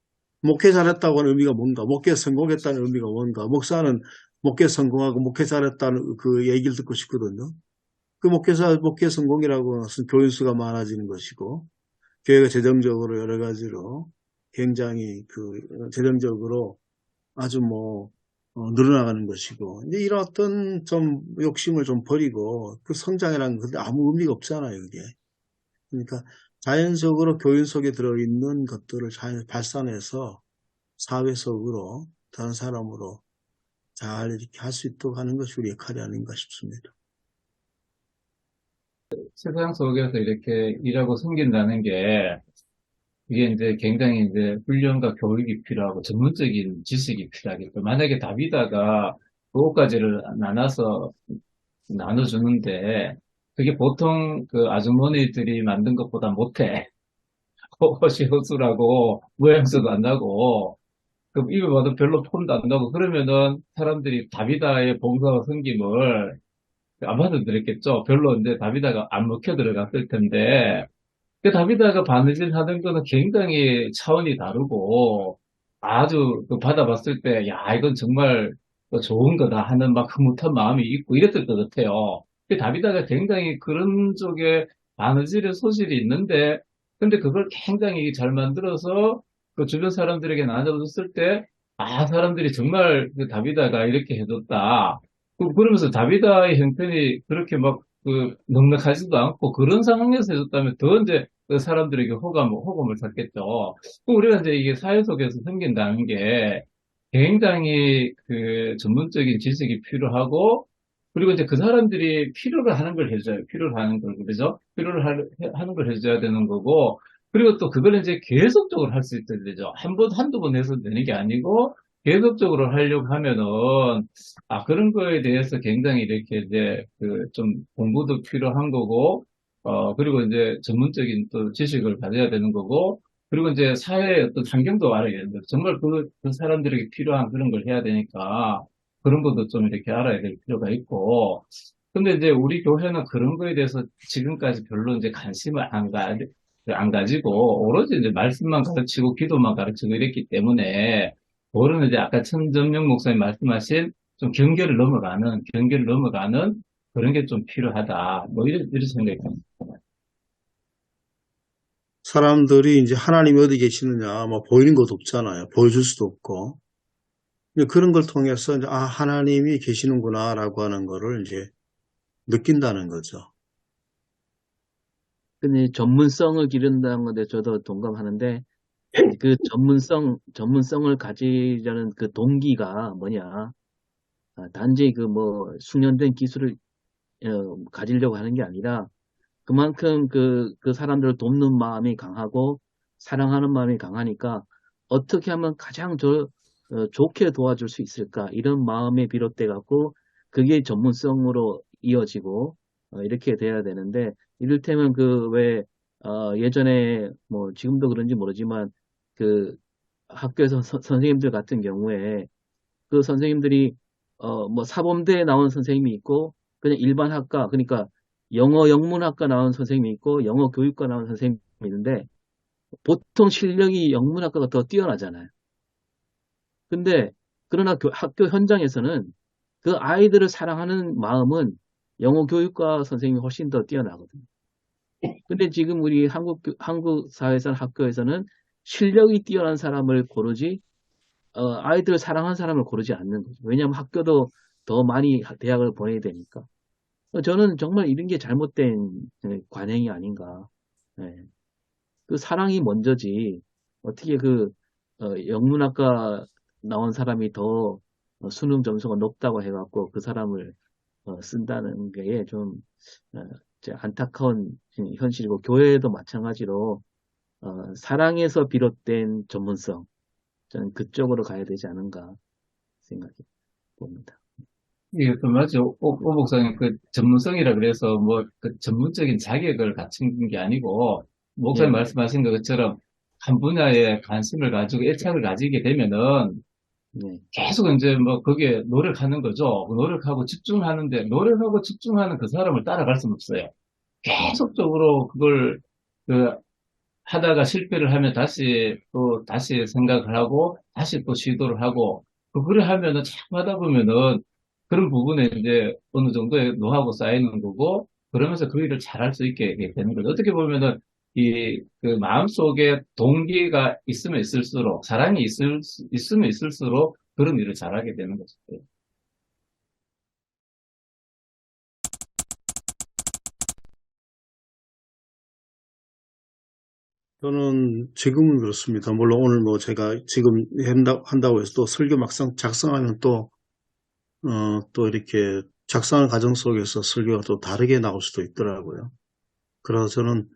목회 잘했다고 하는 의미가 뭔가? 목회 성공했다는 의미가 뭔가? 목사는 목회 성공하고 목회 잘했다는 그 얘기를 듣고 싶거든요. 그 목회 성공이라고 하는 것은 교인 수가 많아지는 것이고, 교회가 재정적으로 여러 가지로 굉장히 재정적으로 아주 늘어나가는 것이고, 이제 이런 어떤 좀 욕심을 좀 버리고, 그 성장이라는 것은 아무 의미가 없잖아요, 그게. 그러니까 자연적으로 교인 속에 들어있는 것들을 잘 발산해서 사회 속으로 다른 사람으로 잘 이렇게 할 수 있도록 하는 것이 우리 역할이 아닌가 싶습니다. 세상 속에서 이렇게 일하고 섬긴다는 게 이게 이제 굉장히 이제 훈련과 교육이 필요하고 전문적인 지식이 필요하겠죠. 만약에 다비다가 그것까지를 나눠주는데 그게 보통 그 아주머니들이 만든 것보다 못해. 옷이 허술하고 모양새도 안 나고 그 입어봐도 별로 폼도 안 나고 그러면은 사람들이 다비다의 봉사와 섬김을 안 받아들였겠죠. 별로 이제 다비다가 안 먹혀 들어갔을 텐데 그 다비다가 바느질 하는 거는 굉장히 차원이 다르고 아주 그 받아봤을 때, 야, 이건 정말 좋은 거다 하는 막 흐뭇한 마음이 있고 이랬을 것 같아요. 그 다비다가 굉장히 그런 쪽에 바느질의 소질이 있는데, 근데 그걸 굉장히 잘 만들어서 그 주변 사람들에게 나눠줬을 때, 아, 사람들이 정말 그 다비다가 이렇게 해줬다. 그러면서 다비다의 형편이 그렇게 막 넉넉하지도 않고 그런 상황에서 해줬다면 더 이제 그 사람들에게 호감을 샀겠죠. 우리가 이제 이게 사회 속에서 생긴다는 게 굉장히 그 전문적인 지식이 필요하고, 그리고 이제 그 사람들이 필요로 하는 걸 해줘요. 필요로 하는 걸, 그죠? 하는 걸 해줘야 되는 거고, 그리고 또 그걸 이제 계속적으로 할 수 있어야 되죠. 한두 번 해서 되는 게 아니고, 계속적으로 하려고 하면은, 그런 거에 대해서 굉장히 이렇게 이제 좀 공부도 필요한 거고, 그리고 이제 전문적인 또 지식을 가져야 되는 거고, 그리고 이제 사회의 어떤 환경도 알아야 되는 거죠. 정말 그 사람들에게 필요한 그런 걸 해야 되니까, 그런 것도 좀 이렇게 알아야 될 필요가 있고, 근데 이제 우리 교회는 그런 거에 대해서 지금까지 별로 이제 관심을 안 가지고, 오로지 이제 말씀만 가르치고, 기도만 가르치고 이랬기 때문에, 그거는 이제 아까 천정명 목사님 말씀하신 좀 경계를 넘어가는 그런 게 좀 필요하다. 이런 생각이 듭니다. 사람들이 이제 하나님이 어디 계시느냐, 보이는 것도 없잖아요. 보여줄 수도 없고. 그런 걸 통해서 이제, 하나님이 계시는구나라고 하는 거를 이제 느낀다는 거죠. 근데 전문성을 기른다는 건데 저도 동감하는데 그 전문성을 가지려는 그 동기가 뭐냐? 단지 숙련된 기술을 가지려고 하는 게 아니라 그만큼 그 사람들을 돕는 마음이 강하고 사랑하는 마음이 강하니까 어떻게 하면 가장 좋게 도와줄 수 있을까? 이런 마음에 비롯돼 갖고 그게 전문성으로 이어지고 이렇게 돼야 되는데 이를테면 그 왜 예전에 뭐 지금도 그런지 모르지만 그 학교에서 선생님들 같은 경우에 그 선생님들이 뭐 사범대에 나온 선생님이 있고 그냥 일반 학과 그러니까 영어 영문학과 나온 선생님이 있고 영어 교육과 나온 선생님이 있는데 보통 실력이 영문학과가 더 뛰어나잖아요. 근데 그러나 학교 현장에서는 그 아이들을 사랑하는 마음은 영어 교육과 선생님이 훨씬 더 뛰어나거든요. 근데 지금 우리 한국 사회에서는 학교에서는 실력이 뛰어난 사람을 고르지 아이들을 사랑하는 사람을 고르지 않는 거죠. 왜냐하면 학교도 더 많이 대학을 보내야 되니까. 저는 정말 이런 게 잘못된 관행이 아닌가. 예. 그 사랑이 먼저지. 어떻게 영문학과 나온 사람이 더 수능 점수가 높다고 해갖고 그 사람을 쓴다는 게 좀 이제 안타까운 현실이고 교회도 마찬가지로 사랑에서 비롯된 전문성 저는 그쪽으로 가야 되지 않은가 생각해 봅니다. 이게 또 맞죠. 오 목사님, 그 전문성이라 그래서 뭐 그 전문적인 자격을 갖춘 게 아니고, 목사님 예, 말씀하신 것처럼 한 분야에 관심을 가지고 애착을 가지게 되면은 네, 계속 이제 뭐 거기에 노력하는 거죠. 노력하고 집중하는데, 노력하고 집중하는 그 사람을 따라갈 수는 없어요. 계속적으로 그걸 그 하다가 실패를 하면 다시 생각을 하고, 다시 또 시도를 하고, 그거를 하면은 자꾸 하다 보면은 그런 부분에 이제 어느 정도의 노하우가 쌓이는 거고, 그러면서 그 일을 잘할 수 있게 되는 거죠. 어떻게 보면은 그 마음속에 동기가 있으면 있을수록, 사랑이 있으면 있을수록 그런 일을 잘하게 되는 거죠. 저는 지금은 그렇습니다. 물론 오늘 뭐 제가 지금 한다고 해서 또 설교 막상 작성하면 또 이렇게 작성하는 과정 속에서 설교가 또 다르게 나올 수도 있더라고요. 그래서 저는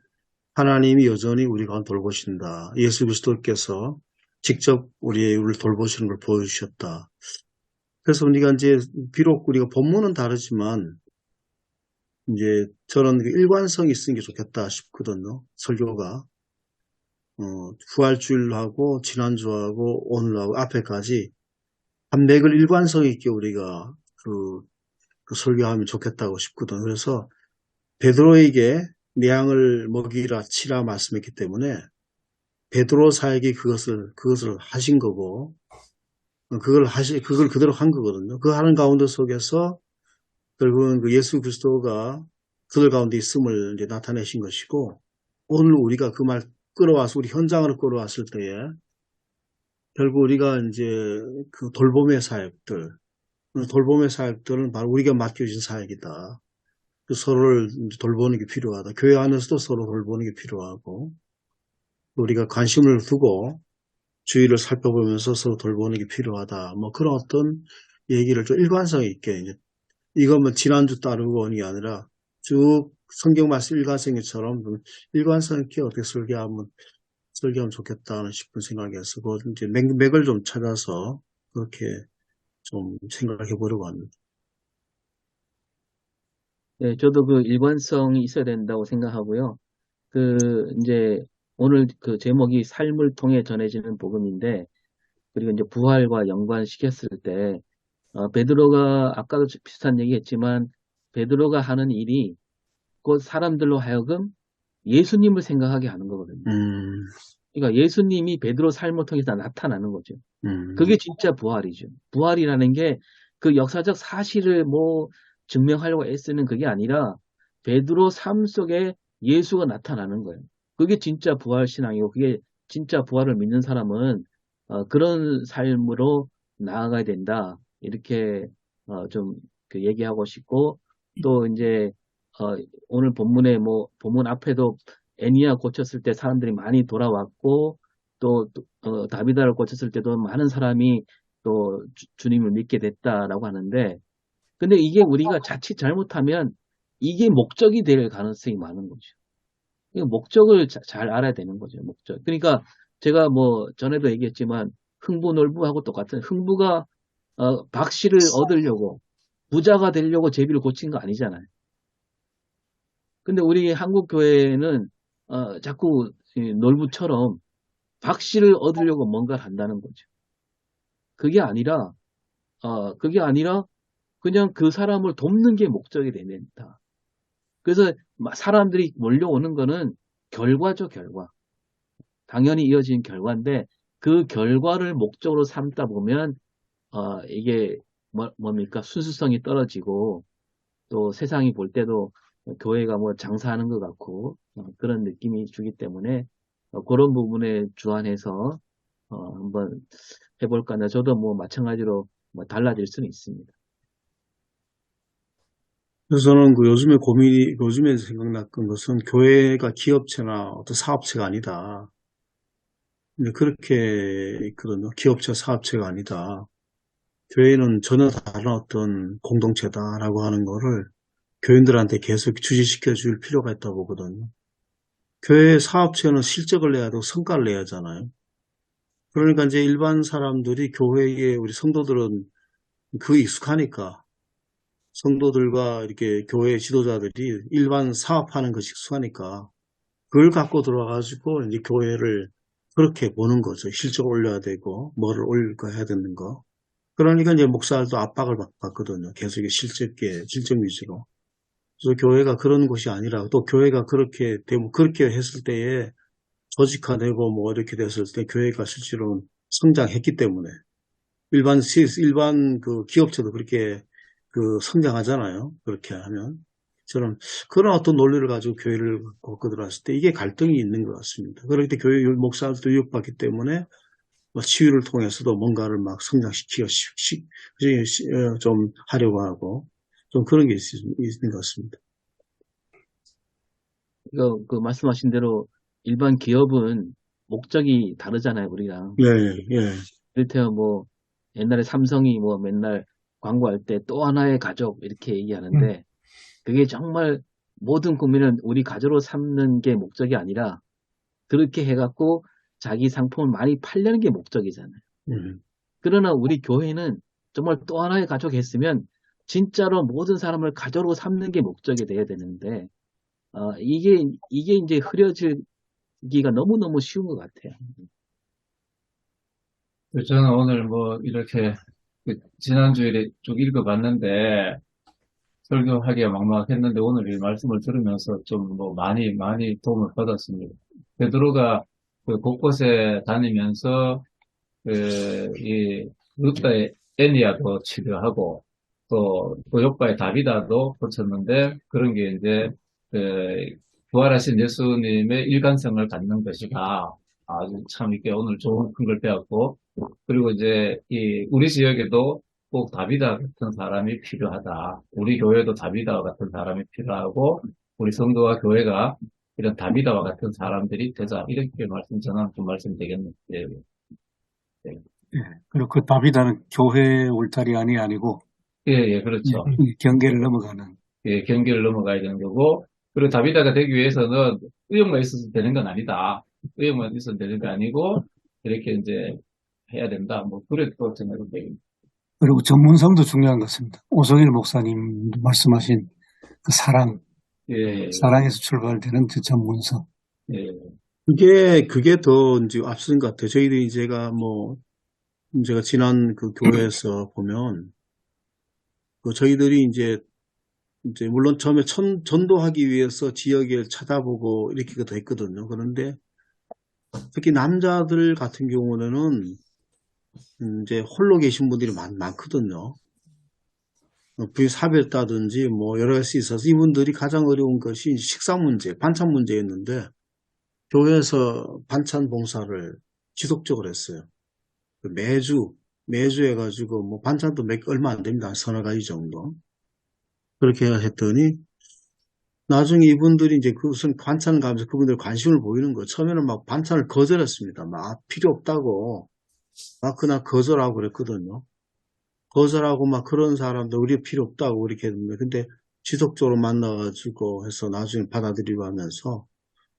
하나님이 여전히 우리 가운데 돌보신다. 예수 그리스도께서 직접 우리를 돌보시는 걸 보여주셨다. 그래서 우리가 이제 비록 우리가 본문은 다르지만 이제 저는 그 일관성이 있는 게 좋겠다 싶거든요. 설교가. 부활주일하고 지난주하고 오늘하고 앞에까지 한 맥을 일관성 있게 우리가 그 설교하면 좋겠다고 싶거든요. 그래서 베드로에게 내 양을 먹이라 치라 말씀했기 때문에 베드로 사에게 그것을 하신 거고 그걸 그대로 한 거거든요. 그 하는 가운데 속에서 결국은 그 예수 그리스도가 그들 가운데 있음을 이제 나타내신 것이고 오늘 우리가 그 말 끌어와서 우리 현장으로 끌어왔을 때에 결국 우리가 이제 그 돌봄의 사역들은 바로 우리가 맡겨진 사역이다. 서로를 돌보는 게 필요하다. 교회 안에서도 서로 돌보는 게 필요하고 우리가 관심을 두고 주위를 살펴보면서 서로 돌보는 게 필요하다. 뭐 그런 어떤 얘기를 좀 일관성 있게 이건 뭐 지난주 따르고 오는 게 아니라 쭉 성경 말씀 일관성처럼 일관성 있게 어떻게 설교하면 좋겠다는 싶은 생각이어서 그 이제 맥을 좀 찾아서 그렇게 좀 생각해 보려고 합니다. 네, 저도 그 일관성이 있어야 된다고 생각하고요. 이제 오늘 그 제목이 삶을 통해 전해지는 복음인데, 그리고 이제 부활과 연관시켰을 때, 베드로가 아까도 비슷한 얘기 했지만, 베드로가 하는 일이 곧 사람들로 하여금 예수님을 생각하게 하는 거거든요. 그러니까 예수님이 베드로 삶을 통해서 나타나는 거죠. 그게 진짜 부활이죠. 부활이라는 게 그 역사적 사실을 뭐 증명하려고 애쓰는 그게 아니라 베드로 삶 속에 예수가 나타나는 거예요. 그게 진짜 부활 신앙이고 그게 진짜 부활을 믿는 사람은 그런 삶으로 나아가야 된다. 이렇게 좀 얘기하고 싶고 또 이제 오늘 본문에 뭐 본문 앞에도 애니야 고쳤을 때 사람들이 많이 돌아왔고 또 다비다를 고쳤을 때도 많은 사람이 또 주님을 믿게 됐다라고 하는데 근데 이게 우리가 자칫 잘못하면 이게 목적이 될 가능성이 많은 거죠. 목적을 잘 알아야 되는 거죠. 목적. 그러니까 제가 뭐 전에도 얘기했지만 흥부놀부하고 똑같은 흥부가 박씨를 얻으려고 부자가 되려고 제비를 고친 거 아니잖아요. 근데 우리 한국 교회는 자꾸 이 놀부처럼 박씨를 얻으려고 뭔가를 한다는 거죠. 그게 아니라 그냥 그 사람을 돕는 게 목적이 된다. 그래서 사람들이 몰려오는 거는 결과죠, 결과. 당연히 이어진 결과인데 그 결과를 목적으로 삼다 보면 이게 뭡니까? 순수성이 떨어지고 또 세상이 볼 때도 교회가 뭐 장사하는 것 같고 그런 느낌이 주기 때문에 그런 부분에 주안해서 한번 해볼까 하나. 저도 뭐 마찬가지로 뭐 달라질 수는 있습니다. 그래서 저는 그 요즘에 생각났던 것은 교회가 기업체나 어떤 사업체가 아니다. 근데 그렇게 있거든요. 기업체, 사업체가 아니다. 교회는 전혀 다른 어떤 공동체다라고 하는 거를 교인들한테 계속 주지시켜 줄 필요가 있다고 보거든요. 교회 사업체는 실적을 내야 되고 성과를 내야 하잖아요. 그러니까 이제 일반 사람들이 교회에 우리 성도들은 그 익숙하니까 성도들과 이렇게 교회 지도자들이 일반 사업하는 것이 익숙하니까 그걸 갖고 들어와가지고 이제 교회를 그렇게 보는 거죠. 실적 올려야 되고 뭐를 올릴 거 해야 되는 거. 그러니까 이제 목사들도 압박을 받거든요. 계속 실적 위주로. 그래서 교회가 그런 곳이 아니라 또 교회가 그렇게 되면 그렇게 했을 때에 조직화되고 뭐 이렇게 됐을 때 교회가 실제로 성장했기 때문에 일반 그 기업체도 그렇게 그 성장하잖아요. 그렇게 하면 저는 그런 어떤 논리를 가지고 교회를 갖고 들어왔을 때 이게 갈등이 있는 것 같습니다. 그럴 때 교회 목사들도 유혹받기 때문에 뭐 치유를 통해서도 뭔가를 막 성장시키고 좀 하려고 하고 좀 그런 게 있는 것 같습니다. 그 말씀하신 대로 일반 기업은 목적이 다르잖아요, 우리랑. 예. 이를테면 뭐 옛날에 삼성이 뭐 맨날 광고할 때 또 하나의 가족 이렇게 얘기하는데 그게 정말 모든 국민은 우리 가족으로 삼는 게 목적이 아니라 그렇게 해갖고 자기 상품을 많이 팔려는 게 목적이잖아요. 그러나 우리 교회는 정말 또 하나의 가족 했으면 진짜로 모든 사람을 가족으로 삼는 게 목적이 돼야 되는데 이게 이제 흐려지기가 너무너무 쉬운 것 같아요. 저는 오늘 뭐 이렇게 지난주에 쭉 읽어봤는데 설교하기가 막막했는데 오늘 이 말씀을 들으면서 좀 뭐 많이 도움을 받았습니다. 베드로가 그 곳곳에 다니면서 이 루다의 애니아도 치료하고 또 요바의 다비다도 고쳤는데 그런 게 이제 부활하신 예수님의 일관성을 갖는 것이다. 아주 참 이렇게 오늘 좋은 큰 걸 배웠고 그리고 이제 우리 지역에도 꼭 다비다 같은 사람이 필요하다. 우리 교회도 다비다와 같은 사람이 필요하고 우리 성도와 교회가 이런 다비다와 같은 사람들이 되자. 이렇게 저는 좀 말씀드리겠네요. 네. 그리고 그 다비다는 교회 울타리안이 아니고 예, 그렇죠. 경계를 넘어가는. 예, 경계를 넘어가야 되는 거고 그리고 다비다가 되기 위해서는 의욕만 있어서 되는 건 아니다. 의욕만 있어서 되는 게 아니고 이렇게 이제 해야 된다. 뭐 그래 또 저는 그리고 전문성도 중요한 것 같습니다. 오성일 목사님 말씀하신 그 사랑에서 출발되는 그 전문성. 예. 그게 더 이제 앞선 것 같아요. 저희들이 제가 지난 그 교회에서 보면 저희들이 이제 물론 처음에 전도하기 위해서 지역을 찾아보고 이렇게 더 했거든요. 그런데 특히 남자들 같은 경우는 이제 홀로 계신 분들이 많거든요. 부인 사별다든지 뭐 여러 가지 있어서 이분들이 가장 어려운 것이 식사 문제, 반찬 문제였는데 교회에서 반찬 봉사를 지속적으로 했어요. 매주 해가지고 뭐 반찬도 얼마 안 됩니다. 서너 가지 정도. 그렇게 했더니 나중에 이분들이 이제 그것은 반찬 가면서 그분들 관심을 보이는 거. 처음에는 막 반찬을 거절했습니다. 막 필요 없다고 막 그냥 거절하고 그랬거든요. 거절하고 막 그런 사람도 우리 필요 없다고 이렇게 했는데 근데 지속적으로 만나가지고 해서 나중에 받아들이고 하면서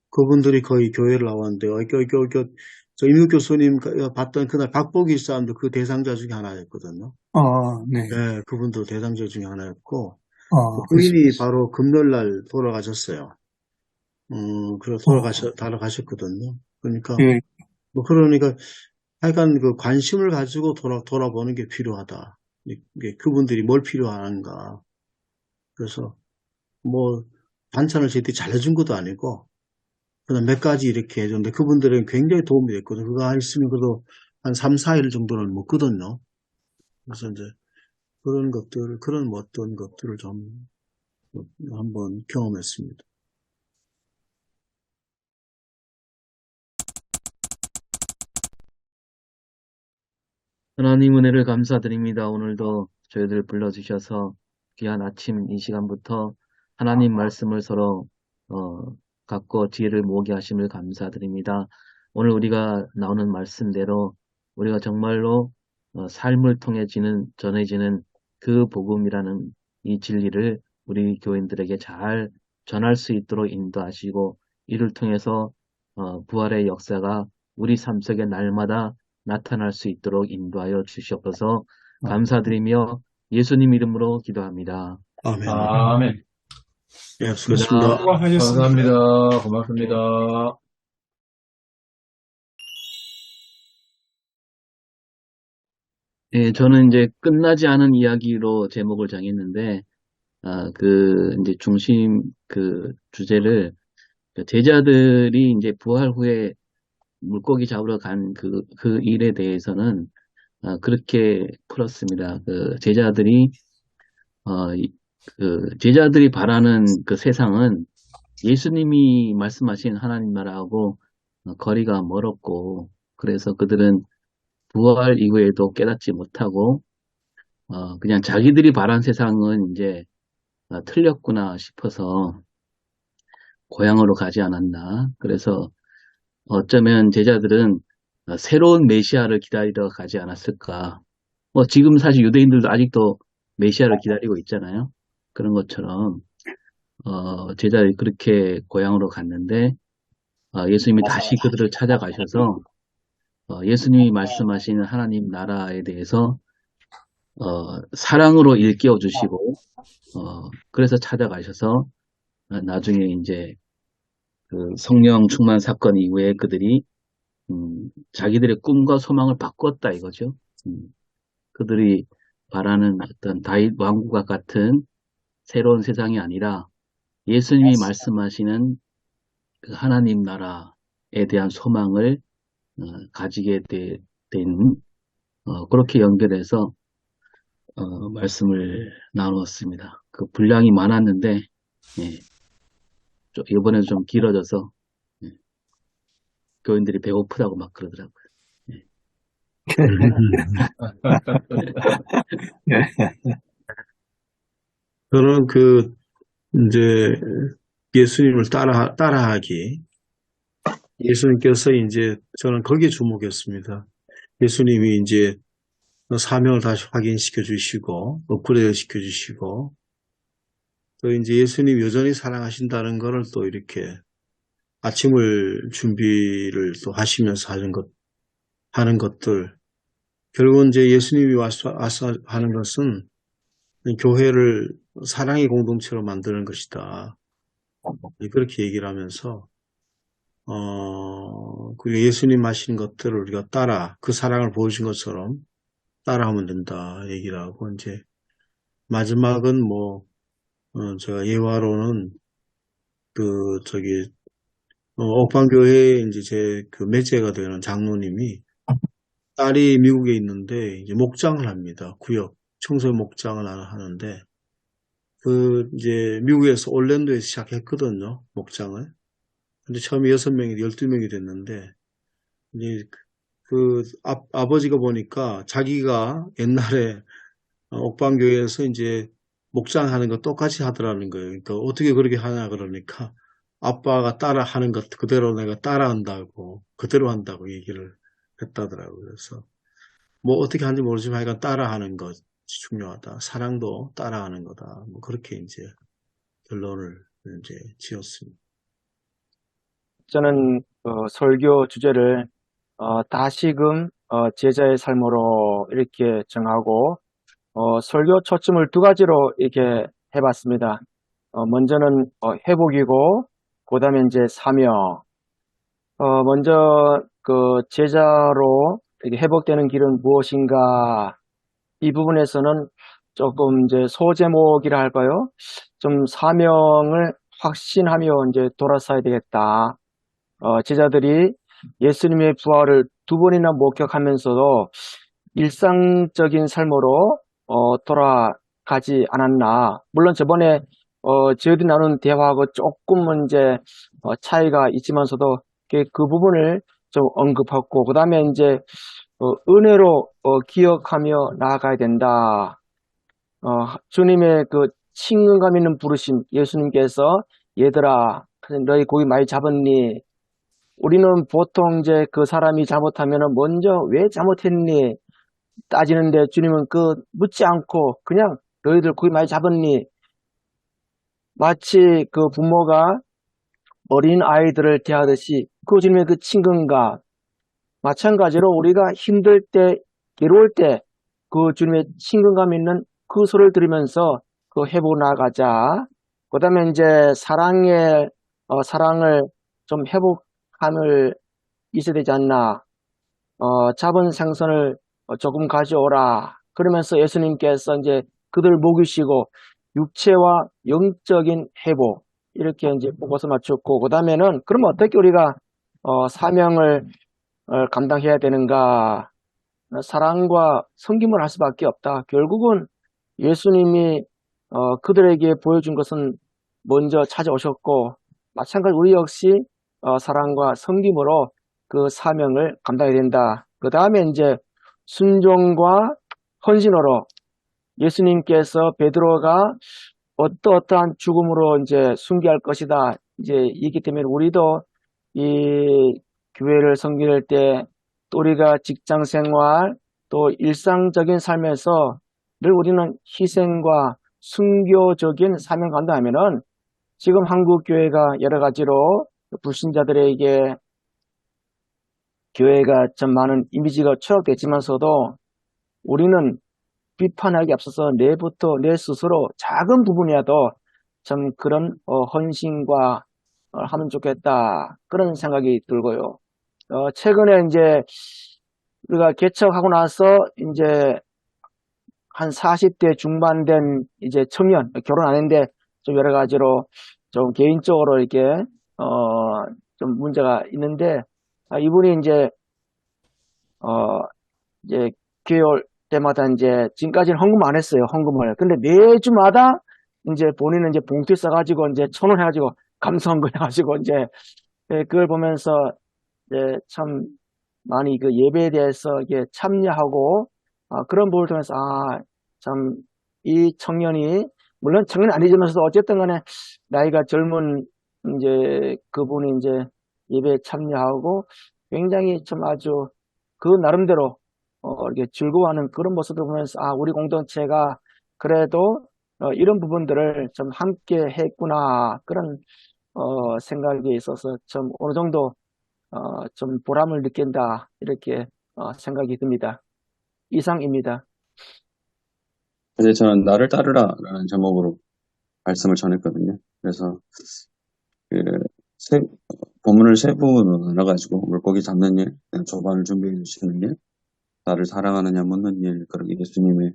그분들이 거의 교회를 나왔는데 저 임육 교수님 봤던 그날 박보기 싸움도 그 대상자 중에 하나였거든요. 네. 네, 그분도 대상자 중에 하나였고, 그렇습니다. 부인이 바로 금요일날 돌아가셨어요. 그래서 돌아가셨거든요. 그러니까, 예, 그러니까, 하여간 그 관심을 가지고 돌아보는 게 필요하다. 이게 그분들이 뭘 필요한가. 그래서, 뭐, 반찬을 제때 잘해준 것도 아니고, 그냥 몇 가지 이렇게 해줬는데, 그분들은 굉장히 도움이 됐거든요. 그거 했으면 그래도 한 3, 4일 정도는 먹거든요. 그래서 이제, 그런 어떤 것들을 좀 한번 경험했습니다. 하나님 은혜를 감사드립니다. 오늘도 저희들 불러주셔서 귀한 아침 이 시간부터 하나님 말씀을 서로 갖고 지혜를 모으게 하심을 감사드립니다. 오늘 우리가 나오는 말씀대로 우리가 정말로 삶을 통해 전해지는 그 복음이라는 이 진리를 우리 교인들에게 잘 전할 수 있도록 인도하시고 이를 통해서 부활의 역사가 우리 삶 속에 날마다 나타날 수 있도록 인도하여 주시옵소서. 감사드리며 예수님 이름으로 기도합니다. 아멘. 아멘. 예, 수고하셨습니다. 수고하셨습니다. 감사합니다. 고맙습니다. 예, 저는 이제 끝나지 않은 이야기로 제목을 정했는데, 이제 중심 주제를 제자들이 이제 부활 후에 물고기 잡으러 간 그 일에 대해서는 그렇게 풀었습니다. 제자들이 바라는 그 세상은 예수님이 말씀하신 하나님 나라하고 거리가 멀었고, 그래서 그들은 부활 이후에도 깨닫지 못하고, 그냥 자기들이 바란 세상은 이제 틀렸구나 싶어서 고향으로 가지 않았나. 그래서 어쩌면 제자들은 새로운 메시아를 기다리러 가지 않았을까. 지금 사실 유대인들도 아직도 메시아를 기다리고 있잖아요. 그런 것처럼, 제자들이 그렇게 고향으로 갔는데, 예수님이 다시 그들을 찾아가셔서, 예수님이 말씀하시는 하나님 나라에 대해서, 사랑으로 일깨워 주시고, 그래서 찾아가셔서, 나중에 이제 그 성령 충만 사건 이후에 그들이, 자기들의 꿈과 소망을 바꿨다 이거죠. 그들이 바라는 어떤 다윗 왕국과 같은 새로운 세상이 아니라 예수님이 말씀하시는 그 하나님 나라에 대한 소망을 가지게 된 그렇게 연결해서 말씀을 나누었습니다. 그 분량이 많았는데 예, 이번에는 좀 길어져서 예, 교인들이 배고프다고 막 그러더라고요. 예. 저는 이제, 예수님을 따라하기. 예수님께서 이제, 저는 거기에 주목했습니다. 예수님이 이제, 사명을 다시 확인시켜 주시고, 업그레이드 시켜 주시고, 또 이제 예수님 여전히 사랑하신다는 거를 또 이렇게 아침을 준비를 또 하시면서 하는 것들. 결국은 이제 예수님이 와서 하는 것은 교회를 사랑의 공동체로 만드는 것이다. 그렇게 얘기를 하면서, 그리고 예수님 하신 것들을 우리가 그 사랑을 보여준 것처럼 따라하면 된다. 얘기를 하고, 이제, 마지막은 제가 예화로는, 옥방교회에 이제 그 매제가 되는 장로님이 딸이 미국에 있는데, 이제 목장을 합니다. 청소 목장을 하는데, 이제 미국에서 올랜도에서 시작했거든요. 목장을. 근데 처음에 6명이 12명이 됐는데, 이제 아버지가 보니까 자기가 옛날에 옥방교회에서 이제 목장하는 거 똑같이 하더라는 거예요. 그러니까 어떻게 그렇게 하냐 그러니까 아빠가 따라 하는 것 그대로 내가 따라한다고, 그대로 한다고 얘기를 했다더라고요. 그래서 어떻게 하는지 모르지만 하여간 따라하는 것이 중요하다. 사랑도 따라하는 거다. 그렇게 이제 결론을 이제 지었습니다. 저는 설교 주제를 다시금 제자의 삶으로 이렇게 정하고 설교 초점을 두 가지로 이렇게 해봤습니다. 먼저는 회복이고 그다음에 이제 사명. 먼저 그 제자로 이렇게 회복되는 길은 무엇인가? 이 부분에서는 조금 이제 소제목이라 할까요? 좀 사명을 확신하며 이제 돌아서야 되겠다. 제자들이 예수님의 부활을 두 번이나 목격하면서도 일상적인 삶으로 돌아가지 않았나. 물론 저번에 저희들이 나눈 대화하고 조금은 이제 차이가 있지만서도 그 부분을 좀 언급하고 그다음에 이제 은혜로 기억하며 나아가야 된다. 주님의 그 친근감 있는 부르심, 예수님께서 얘들아, 너희 고기 많이 잡았니? 우리는 보통 이제 그 사람이 잘못하면은 먼저 왜 잘못했니? 따지는데 주님은 그 묻지 않고 그냥 너희들 고기 많이 잡았니? 마치 그 부모가 어린 아이들을 대하듯이 그 주님의 그 친근감, 마찬가지로 우리가 힘들 때, 괴로울 때 그 주님의 친근감 있는 그 소리를 들으면서 그 회복 나가자. 그 다음에 이제 사랑을 좀 회복함을 있어야 되지 않나. 잡은 생선을 조금 가져오라. 그러면서 예수님께서 이제 그들 먹이시고 육체와 영적인 회복 이렇게 이제 보고서 맞췄고 그 다음에는 그러면 어떻게 우리가 사명을 감당해야 되는가? 사랑과 섬김을 할 수밖에 없다. 결국은 예수님이 그들에게 보여준 것은 먼저 찾아오셨고 마찬가지 우리 역시 사랑과 섬김으로 그 사명을 감당해야 된다. 그 다음에 이제 순종과 헌신으로 예수님께서 베드로가 어떠한 죽음으로 이제 순교할 것이다. 이제 있기 때문에 우리도 이 교회를 섬길 때 또 우리가 직장 생활 또 일상적인 삶에서 늘 우리는 희생과 순교적인 사명 감당하면은 지금 한국 교회가 여러 가지로 불신자들에게 교회가 좀 많은 이미지가 추락됐지만서도 우리는 비판하기 앞서서 내 스스로 작은 부분이라도 좀 그런 헌신과 하면 좋겠다 그런 생각이 들고요. 최근에 이제 우리가 개척하고 나서 이제 한 40대 중반 된 이제 청년 결혼 안 했는데 좀 여러 가지로 좀 개인적으로 이렇게 좀 문제가 있는데 이분이 이제 이제 교회 올 때마다 이제 지금까지는 헌금 안 했어요. 헌금을. 근데 매주마다 이제 본인은 이제 봉투에 써가지고 이제 1,000원 해가지고 감사헌금 해가지고 이제 그걸 보면서 이제 참 많이 그 예배에 대해서 이게 참여하고 그런 부분을 통해서 참 이 청년이 물론 청년이 아니지만서도 어쨌든 간에 나이가 젊은 이제 그분이 이제 예배에 참여하고 굉장히 좀 아주 그 나름대로 이렇게 즐거워하는 그런 모습을 보면서 우리 공동체가 그래도 이런 부분들을 좀 함께 했구나 그런 생각이 있어서 좀 어느 정도 좀 보람을 느낀다 이렇게 생각이 듭니다. 이상입니다. 이제 저는 나를 따르라라는 제목으로 말씀을 전했거든요. 그래서 그 본문을 세 부분으로 나눠가지고 물고기 잡는 일, 조반을 준비해 주시는 일, 나를 사랑하느냐 묻는 일, 그리고 예수님의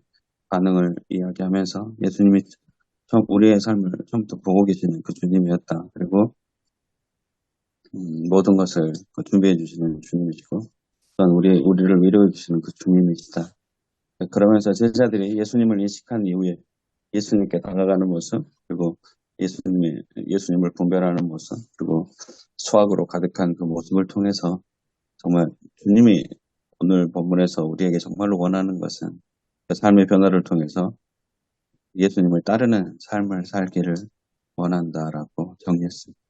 반응을 이야기하면서 예수님이 우리의 삶을 처음부터 보고 계시는 그 주님이었다. 그리고 모든 것을 준비해 주시는 주님이시고 또한 우리를 위로해 주시는 그 주님이시다. 그러면서 제자들이 예수님을 인식한 이후에 예수님께 다가가는 모습, 그리고 예수님을 분별하는 모습, 그리고 수학으로 가득한 그 모습을 통해서 정말 주님이 오늘 본문에서 우리에게 정말로 원하는 것은 그 삶의 변화를 통해서 예수님을 따르는 삶을 살기를 원한다라고 정리했습니다.